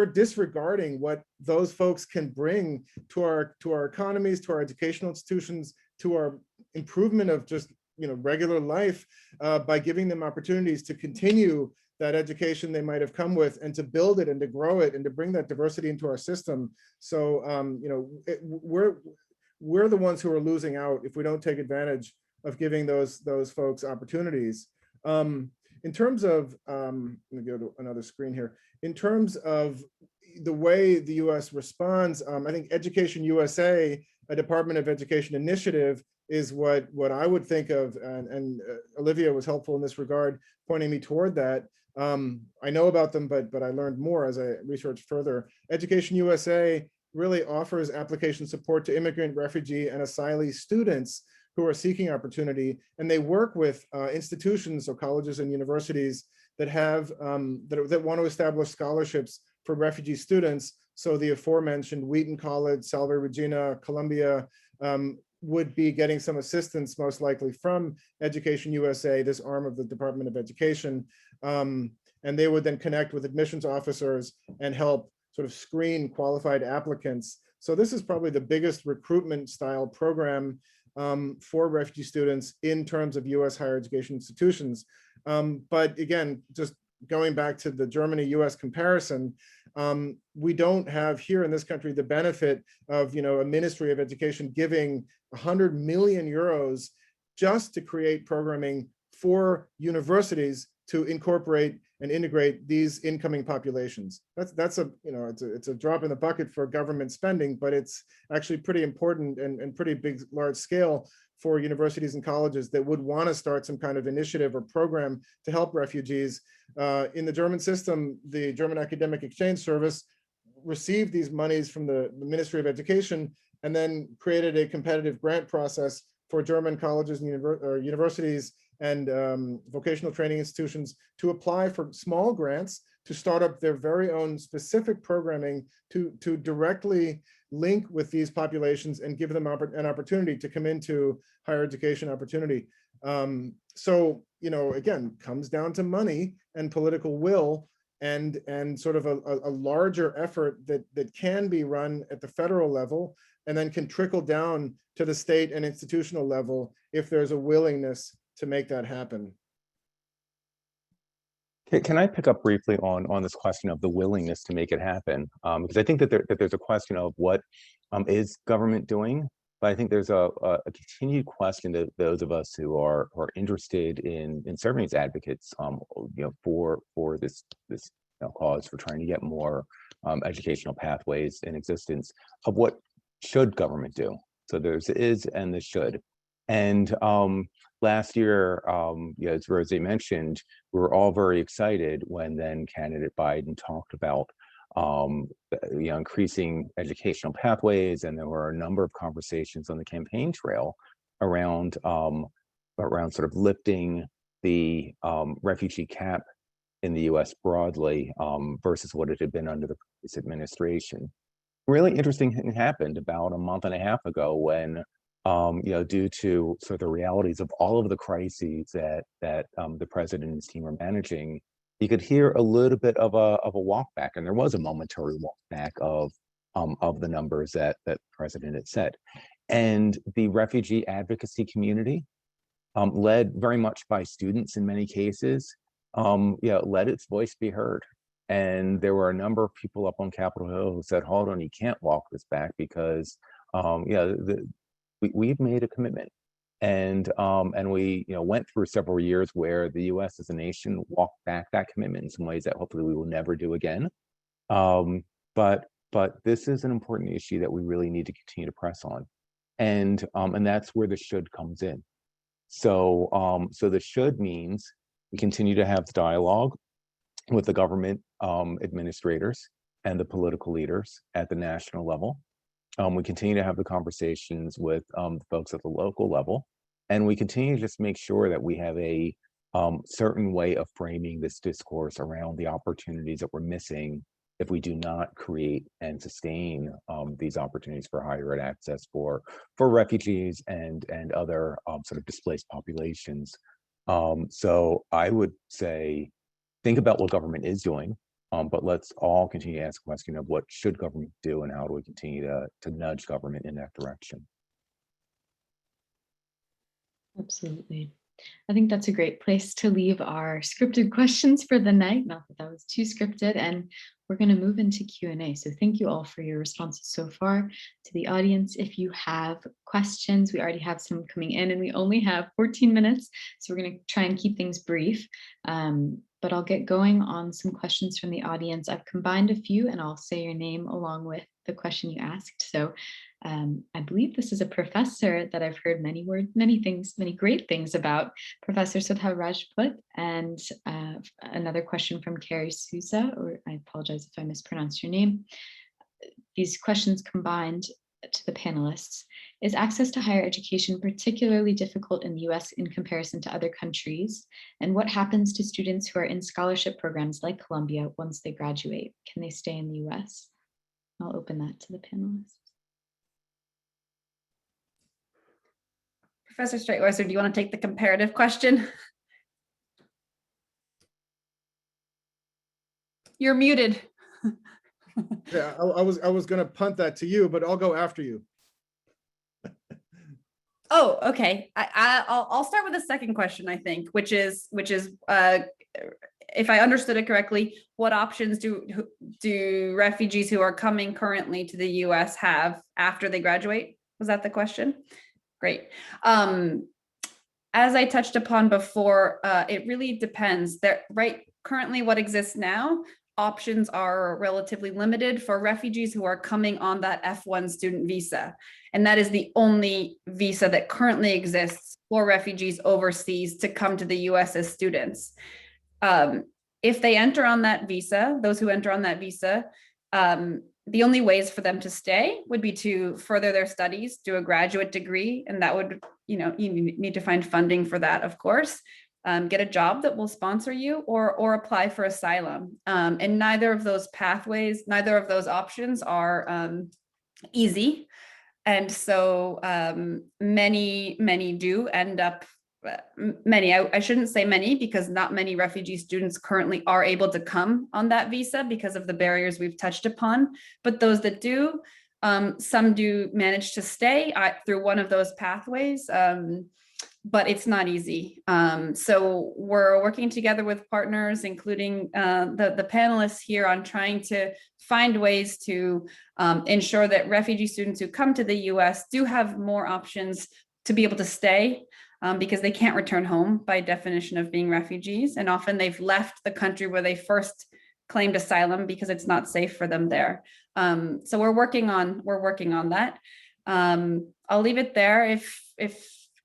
disregarding what those folks can bring to our economies, to our educational institutions, to our improvement of just regular life by giving them opportunities to continue that education they might have come with and to build it and to grow it and to bring that diversity into our system. So, we're the ones who are losing out if we don't take advantage of giving those folks opportunities. In terms of, let me go to another screen here. In terms of the way the US responds, I think Education USA, a Department of Education initiative, is what I would think of, and Olivia was helpful in this regard, pointing me toward that. I know about them, but I learned more as I researched further. Education USA really offers application support to immigrant, refugee, and asylee students who are seeking opportunity, and they work with institutions or colleges and universities that have that want to establish scholarships for refugee students. So the aforementioned Wheaton College, Salve Regina, Columbia would be getting some assistance, most likely from Education USA, this arm of the Department of Education, and they would then connect with admissions officers and help sort of screen qualified applicants. So this is probably the biggest recruitment style program for refugee students in terms of US higher education institutions. But again, just going back to the Germany-US comparison, we don't have here in this country the benefit of a Ministry of Education giving 100 million euros just to create programming for universities to incorporate and integrate these incoming populations. That's a it's a drop in the bucket for government spending, but it's actually pretty important and pretty big, large scale for universities and colleges that would want to start some kind of initiative or program to help refugees. In the German system, the German Academic Exchange Service received these monies from the Ministry of Education and then created a competitive grant process for German colleges and universities and vocational training institutions to apply for small grants to start up their very own specific programming to directly link with these populations and give them an opportunity to come into higher education opportunity. So, again, comes down to money and political will and sort of a larger effort that can be run at the federal level and then can trickle down to the state and institutional level if there's a willingness to make that happen. Can I pick up briefly on this question of the willingness to make it happen? Because I think that there's a question of what is government doing, but I think there's a continued question to those of us who are interested in serving as advocates, for this cause, for trying to get more educational pathways in existence, of what should government do. So there's is and the should. And last year, as Rosie mentioned, we were all very excited when then candidate Biden talked about increasing educational pathways, and there were a number of conversations on the campaign trail around sort of lifting the refugee cap in the U.S. broadly versus what it had been under the previous administration. Really interesting thing happened about a month and a half ago when, due to sort of the realities of all of the crises that the president and his team are managing, you could hear a little bit of a walk back, and there was a momentary walk back of the numbers that the president had set. And the refugee advocacy community, led very much by students in many cases, let its voice be heard. And there were a number of people up on Capitol Hill who said, hold on, you can't walk this back because we've made a commitment. And we went through several years where the US as a nation walked back that commitment in some ways that hopefully we will never do again. But this is an important issue that we really need to continue to press on. And that's where the should comes in. So the should means we continue to have the dialogue with the government administrators and the political leaders at the national level. We continue to have the conversations with folks at the local level, and we continue to just make sure that we have a certain way of framing this discourse around the opportunities that we're missing if we do not create and sustain these opportunities for higher ed access for refugees and other sort of displaced populations. So I would say, think about what government is doing, but let's all continue to ask the question of what should government do and how do we continue to nudge government in that direction. Absolutely. I think that's a great place to leave our scripted questions for the night. Not that that was too scripted, and we're going to move into Q&A. So thank you all for your responses so far. To the audience, if you have questions, we already have some coming in, and we only have 14 minutes, so we're going to try and keep things brief. But I'll get going on some questions from the audience. I've combined a few, and I'll say your name along with the question you asked. So I believe this is a professor that I've heard many great things about, Professor Sudha Rajput, and another question from Carrie Souza, or I apologize if I mispronounced your name. These questions combined to the panelists. Is access to higher education particularly difficult in the US in comparison to other countries? And what happens to students who are in scholarship programs like Columbia once they graduate? Can they stay in the US? I'll open that to the panelists. Professor Streitweiser, do you want to take the comparative question? You're muted. Yeah, I was going to punt that to you, but I'll go after you. Oh, okay. I'll start with the second question, I think, which is if I understood it correctly, what options do refugees who are coming currently to the US have after they graduate? Was that the question? Great. As I touched upon before, it really depends. Currently what exists now, options are relatively limited for refugees who are coming on that F1 student visa. And that is the only visa that currently exists for refugees overseas to come to the US as students. If they enter on that visa, those who enter on that visa, the only ways for them to stay would be to further their studies, do a graduate degree, and that would, you need to find funding for that, of course. Get a job that will sponsor you, or apply for asylum. And neither of those pathways, neither of those options are easy. And so many do end up, I shouldn't say many, because not many refugee students currently are able to come on that visa because of the barriers we've touched upon. But those that do, some do manage to stay through one of those pathways. But it's not easy. So we're working together with partners, including the panelists here, on trying to find ways to ensure that refugee students who come to the US do have more options to be able to stay, because they can't return home by definition of being refugees. And often they've left the country where they first claimed asylum because it's not safe for them there. So we're working on that. I'll leave it there.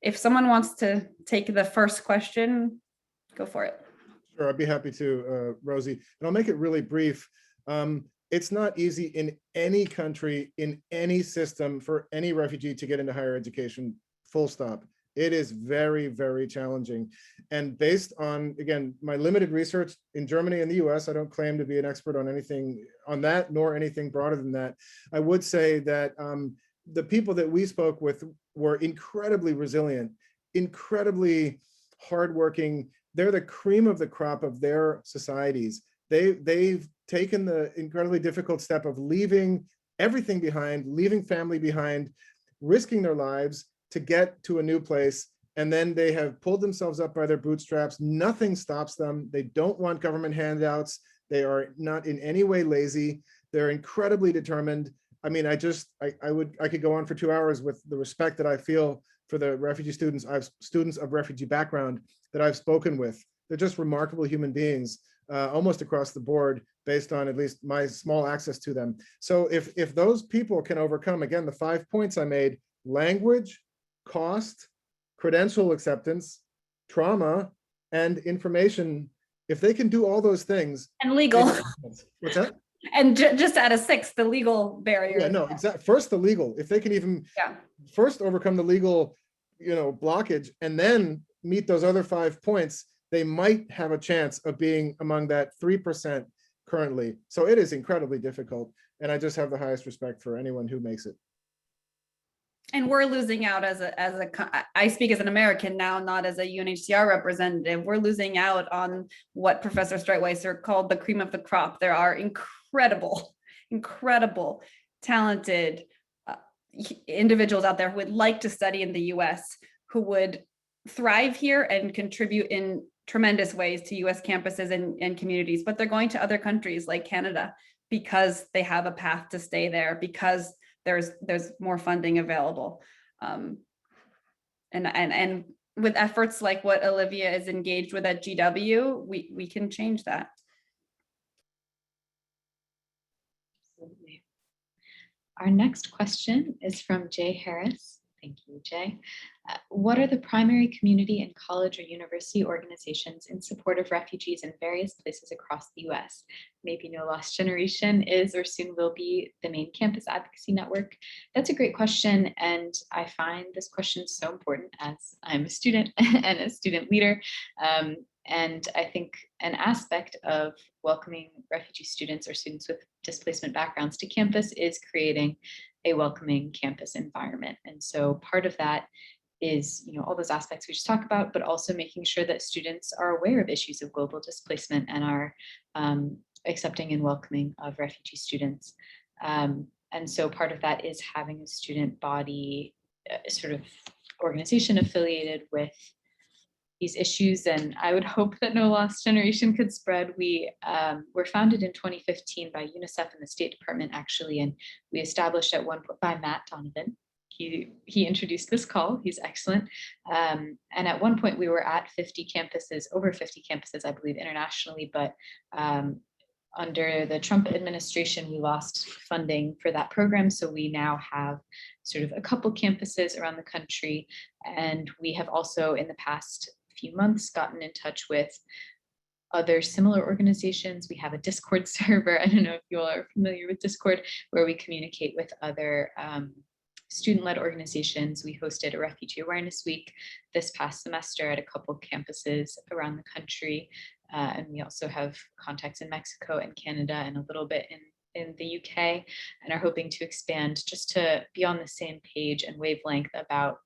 If someone wants to take the first question, go for it. Sure, I'd be happy to, Rosie, and I'll make it really brief. It's not easy in any country, in any system, for any refugee to get into higher education, full stop. It is very, very challenging. And based on, again, my limited research in Germany and the US, I don't claim to be an expert on anything on that, nor anything broader than that. I would say that the people that we spoke with were incredibly resilient, incredibly hardworking. They're the cream of the crop of their societies. They've taken the incredibly difficult step of leaving everything behind, leaving family behind, risking their lives to get to a new place. And then they have pulled themselves up by their bootstraps. Nothing stops them. They don't want government handouts. They are not in any way lazy. They're incredibly determined. I mean, I could go on for 2 hours with the respect that I feel for the refugee students, students of refugee background that I've spoken with. They're just remarkable human beings, almost across the board, based on at least my small access to them. So if those people can overcome, again, the 5 points I made: language, cost, credential acceptance, trauma, and information, if they can do all those things. And legal. What's that? And just add a sixth, the legal barrier. Yeah, no, exactly. First the legal, if they can even first overcome the legal, blockage, and then meet those other 5 points, they might have a chance of being among that 3% currently. So it is incredibly difficult. And I just have the highest respect for anyone who makes it. And we're losing out I speak as an American now, not as a UNHCR representative. We're losing out on what Professor Streitweiser called the cream of the crop. There are incredible, talented individuals out there who would like to study in the US, who would thrive here and contribute in tremendous ways to US campuses and communities, but they're going to other countries like Canada because they have a path to stay there, because there's more funding available. And with efforts like what Olivia is engaged with at GW, we can change that. Absolutely. Our next question is from Jay Harris. Thank you, Jay. What are the primary community and college or university organizations in support of refugees in various places across the US? Maybe No Lost Generation is or soon will be the main campus advocacy network. That's a great question. And I find this question so important as I'm a student and a student leader. And I think an aspect of welcoming refugee students or students with displacement backgrounds to campus is creating a welcoming campus environment. And so part of that is, all those aspects we just talked about, but also making sure that students are aware of issues of global displacement and are accepting and welcoming of refugee students. And so part of that is having a student body sort of organization affiliated with these issues. And I would hope that No Lost Generation could spread. We were founded in 2015 by UNICEF and the State Department, actually, and we established at one point by Matt Donovan. He introduced this call. He's excellent. And at one point we were at 50 campuses, over 50 campuses, I believe, internationally, but under the Trump administration, we lost funding for that program. So we now have sort of a couple campuses around the country. And we have also in the past few months gotten in touch with other similar organizations. We have a Discord server. I don't know if you all are familiar with Discord, where we communicate with other student-led organizations. We hosted a Refugee Awareness Week this past semester at a couple campuses around the country. And we also have contacts in Mexico and Canada and a little bit in the UK, and are hoping to expand just to be on the same page and wavelength about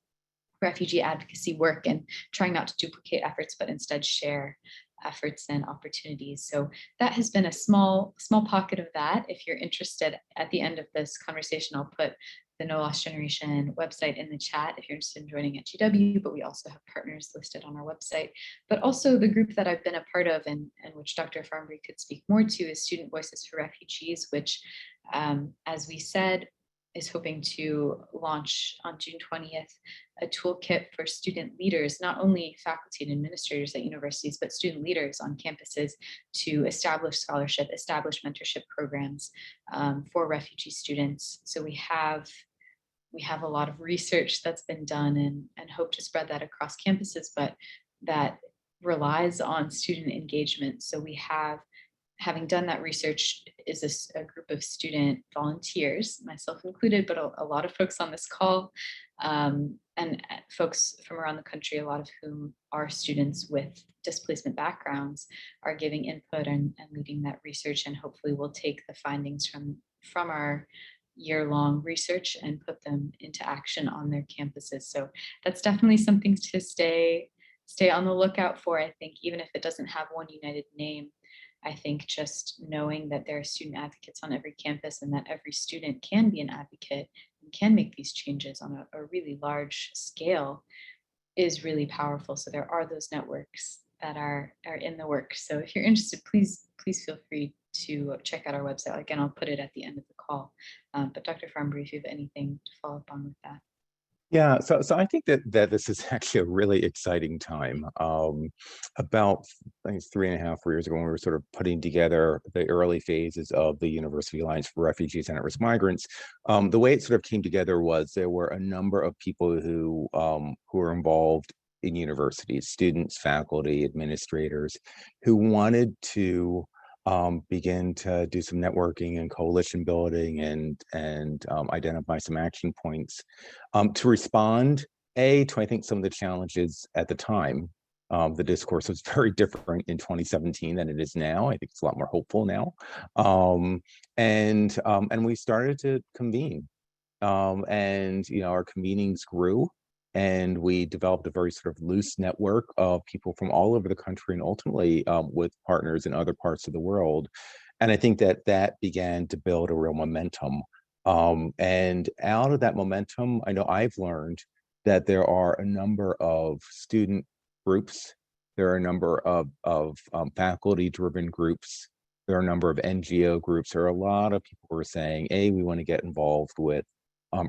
refugee advocacy work and trying not to duplicate efforts, but instead share efforts and opportunities. So that has been a small pocket of that. If you're interested, at the end of this conversation, I'll put the No Lost Generation website in the chat if you're interested in joining at GW, but we also have partners listed on our website. But also the group that I've been a part of and which Dr. Farnbury could speak more to is Student Voices for Refugees, which, as we said, is hoping to launch on June 20th a toolkit for student leaders, not only faculty and administrators at universities, but student leaders on campuses to establish scholarship, establish mentorship programs for refugee students. So we have a lot of research that's been done and hope to spread that across campuses, but that relies on student engagement. So we have, having done that research, is a group of student volunteers, myself included, but a lot of folks on this call, and folks from around the country, a lot of whom are students with displacement backgrounds, are giving input and leading that research, and hopefully we'll take the findings from our year-long research and put them into action on their campuses. So that's definitely something to stay on the lookout for. I think even if it doesn't have one united name, I think just knowing that there are student advocates on every campus and that every student can be an advocate and can make these changes on a really large scale is really powerful. So there are those networks that are in the works. So if you're interested, please feel free to check out our website. Again, I'll put it at the end of the call. But Dr. Farnbury, if you have anything to follow up on with that. Yeah, so I think that this is actually a really exciting time. About, I think it's 3.5 years ago, when we were sort of putting together the early phases of the University Alliance for Refugees and at-risk migrants, the way it sort of came together was there were a number of people who were involved in universities, students, faculty, administrators, who wanted to begin to do some networking and coalition building and identify some action points to respond, to I think some of the challenges at the time. The discourse was very different in 2017 than it is now. I think it's a lot more hopeful now. And we started to convene, and our convenings grew. And we developed a very sort of loose network of people from all over the country and ultimately with partners in other parts of the world. And I think that began to build a real momentum. And out of that momentum, I know I've learned that there are a number of student groups, there are a number of faculty-driven groups, there are a number of NGO groups. There are a lot of people who are saying, A, we want to get involved with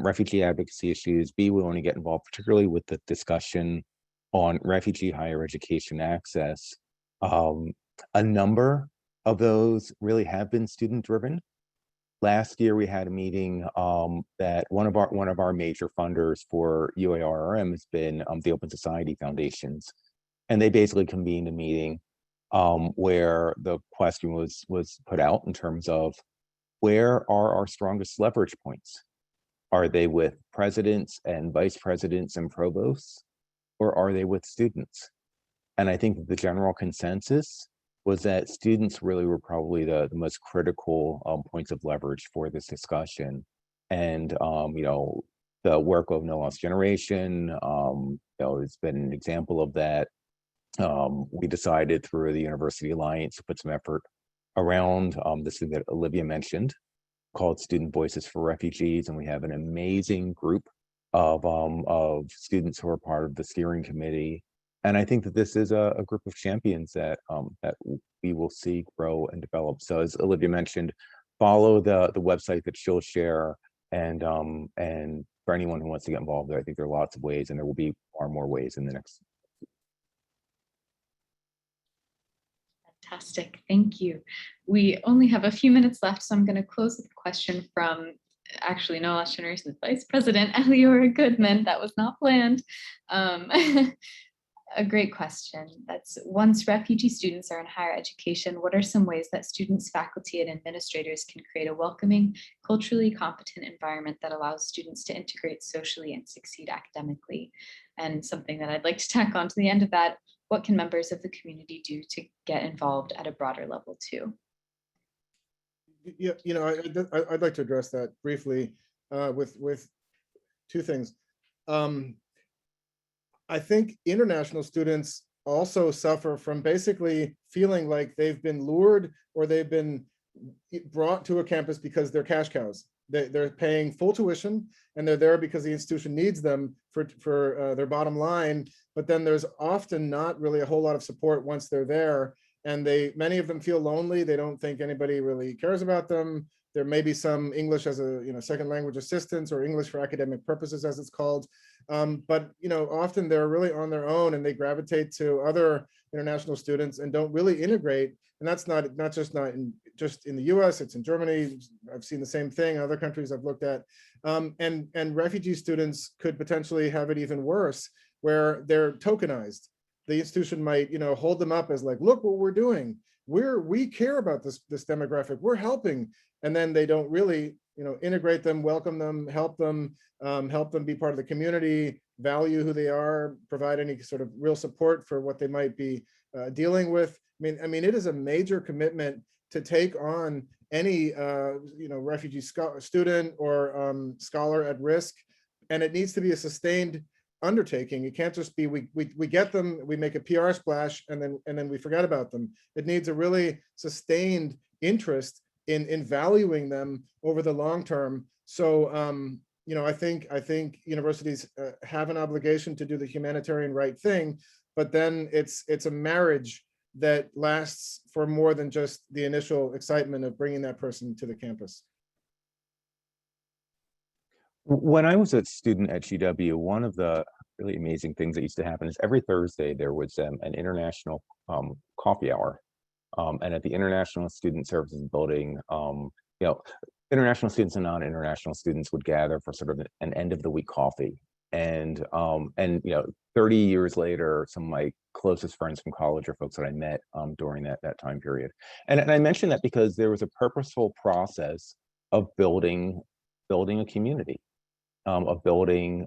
refugee advocacy issues. B, we want to get involved particularly with the discussion on refugee higher education access. A number of those really have been student-driven. Last year, we had a meeting that one of our major funders for UARRM has been the Open Society Foundations, and they basically convened a meeting where the question was put out in terms of where are our strongest leverage points? Are they with presidents and vice presidents and provosts, or are they with students? And I think that the general consensus was that students really were probably the most critical points of leverage for this discussion. And, you know, the work of No Lost Generation, you know, it's been an example of that. We decided through the University Alliance to put some effort around this thing that Olivia mentioned, called Student Voices for Refugees, and we have an amazing group of students who are part of the steering committee. And I think that this is a group of champions that that we will see grow and develop. So as Olivia mentioned, follow the website that she'll share, and for anyone who wants to get involved there, I think there are lots of ways, and there will be far more ways in the next. Fantastic, thank you. We only have a few minutes left, so I'm going to close with a question from actually No Lost Generation's Vice President, Elliott Goodman. That was not planned. A great question. That's, once refugee students are in higher education, what are some ways that students, faculty, and administrators can create a welcoming, culturally competent environment that allows students to integrate socially and succeed academically? And something that I'd like to tack on to the end of that, what can members of the community do to get involved at a broader level too? Yeah, you know, I'd like to address that briefly with two things. I think international students also suffer from basically feeling like they've been lured or they've been brought to a campus because they're cash cows. They're paying full tuition and they're there because the institution needs them for their bottom line. But then there's often not really a whole lot of support once they're there. And many of them feel lonely. They don't think anybody really cares about them. There may be some English as a second language assistance or English for academic purposes, as it's called. But often they're really on their own and they gravitate to other international students and don't really integrate. And that's not just in the US, it's in Germany. I've seen the same thing in other countries I've looked at. And refugee students could potentially have it even worse, where they're tokenized. The institution might hold them up as like, look what we're doing. We care about this demographic, we're helping. And then they don't really integrate them, welcome them, help them be part of the community, value who they are, provide any sort of real support for what they might be dealing with. I mean, it is a major commitment to take on any refugee student or scholar at risk, and it needs to be a sustained undertaking. It can't just be we get them, we make a PR splash, and then we forget about them. It needs a really sustained interest in valuing them over the long term. So I think universities have an obligation to do the humanitarian right thing, but then it's a marriage that lasts for more than just the initial excitement of bringing that person to the campus. When I was a student at GW, one of the really amazing things that used to happen is every Thursday there was an international coffee hour. And at the International Student Services Building, international students and non-international students would gather for sort of an end of the week coffee. And 30 years later, some of my closest friends from college are folks that I met during that time period. And I mention that because there was a purposeful process of building a community, of building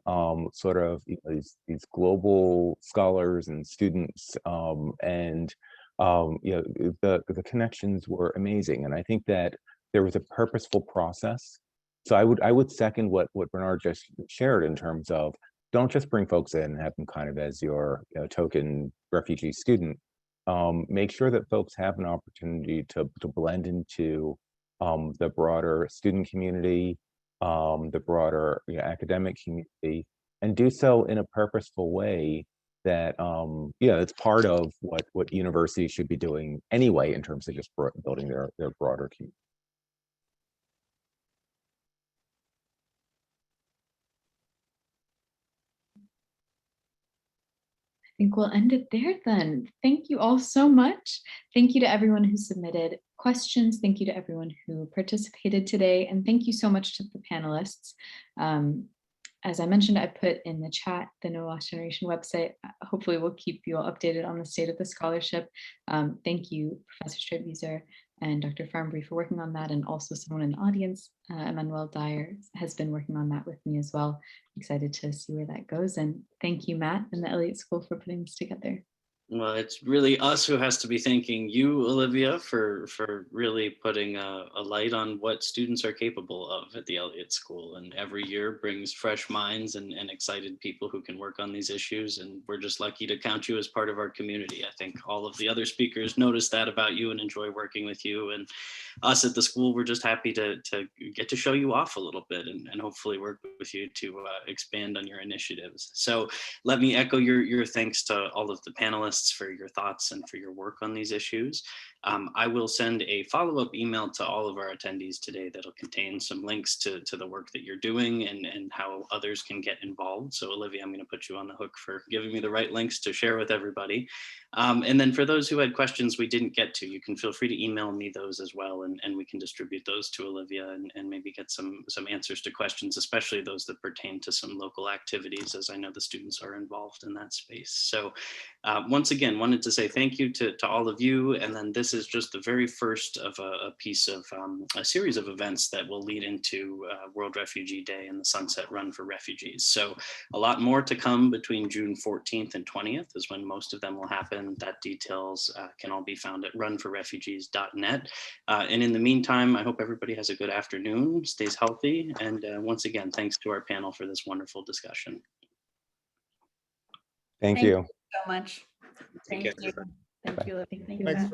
sort of these global scholars and students, and the connections were amazing. And I think that there was a purposeful process. So I would second what Bernard just shared in terms of, don't just bring folks in and have them kind of as your token refugee student. Make sure that folks have an opportunity to blend into the broader student community, the broader academic community, and do so in a purposeful way that it's part of what universities should be doing anyway in terms of just building their broader community. I think we'll end it there then. Thank you all so much. Thank you to everyone who submitted questions. Thank you to everyone who participated today. And thank you so much to the panelists. As I mentioned, I put in the chat the No Lost Generation website. Hopefully we'll keep you all updated on the state of the scholarship. Thank you, Professor Streitwieser and Dr. Farnbury for working on that, and also someone in the audience, Emmanuel Dyer, has been working on that with me as well. Excited to see where that goes. And thank you, Matt, and the Elliott School for putting this together. Well, it's really us who has to be thanking you, Olivia, for really putting a light on what students are capable of at the Elliott School. And every year brings fresh minds and excited people who can work on these issues. And we're just lucky to count you as part of our community. I think all of the other speakers noticed that about you and enjoy working with you. And us at the school, we're just happy to get to show you off a little bit and hopefully work with you to expand on your initiatives. So let me echo your thanks to all of the panelists for your thoughts and for your work on these issues. I will send a follow-up email to all of our attendees today that'll contain some links to the work that you're doing and how others can get involved. So Olivia, I'm going to put you on the hook for giving me the right links to share with everybody. And then for those who had questions we didn't get to, you can feel free to email me those as well, and we can distribute those to Olivia and maybe get some answers to questions, especially those that pertain to some local activities, as I know the students are involved in that space. So once again, wanted to say thank you to all of you. And then this is just the very first of a piece of a series of events that will lead into World Refugee Day and the Sunset Run for Refugees. So a lot more to come between June 14th and 20th is when most of them will happen. That details can all be found at runforrefugees.net. And in the meantime, I hope everybody has a good afternoon, stays healthy. And once again, thanks to our panel for this wonderful discussion. Thank you so much. Thank you. Thank you. Thanks.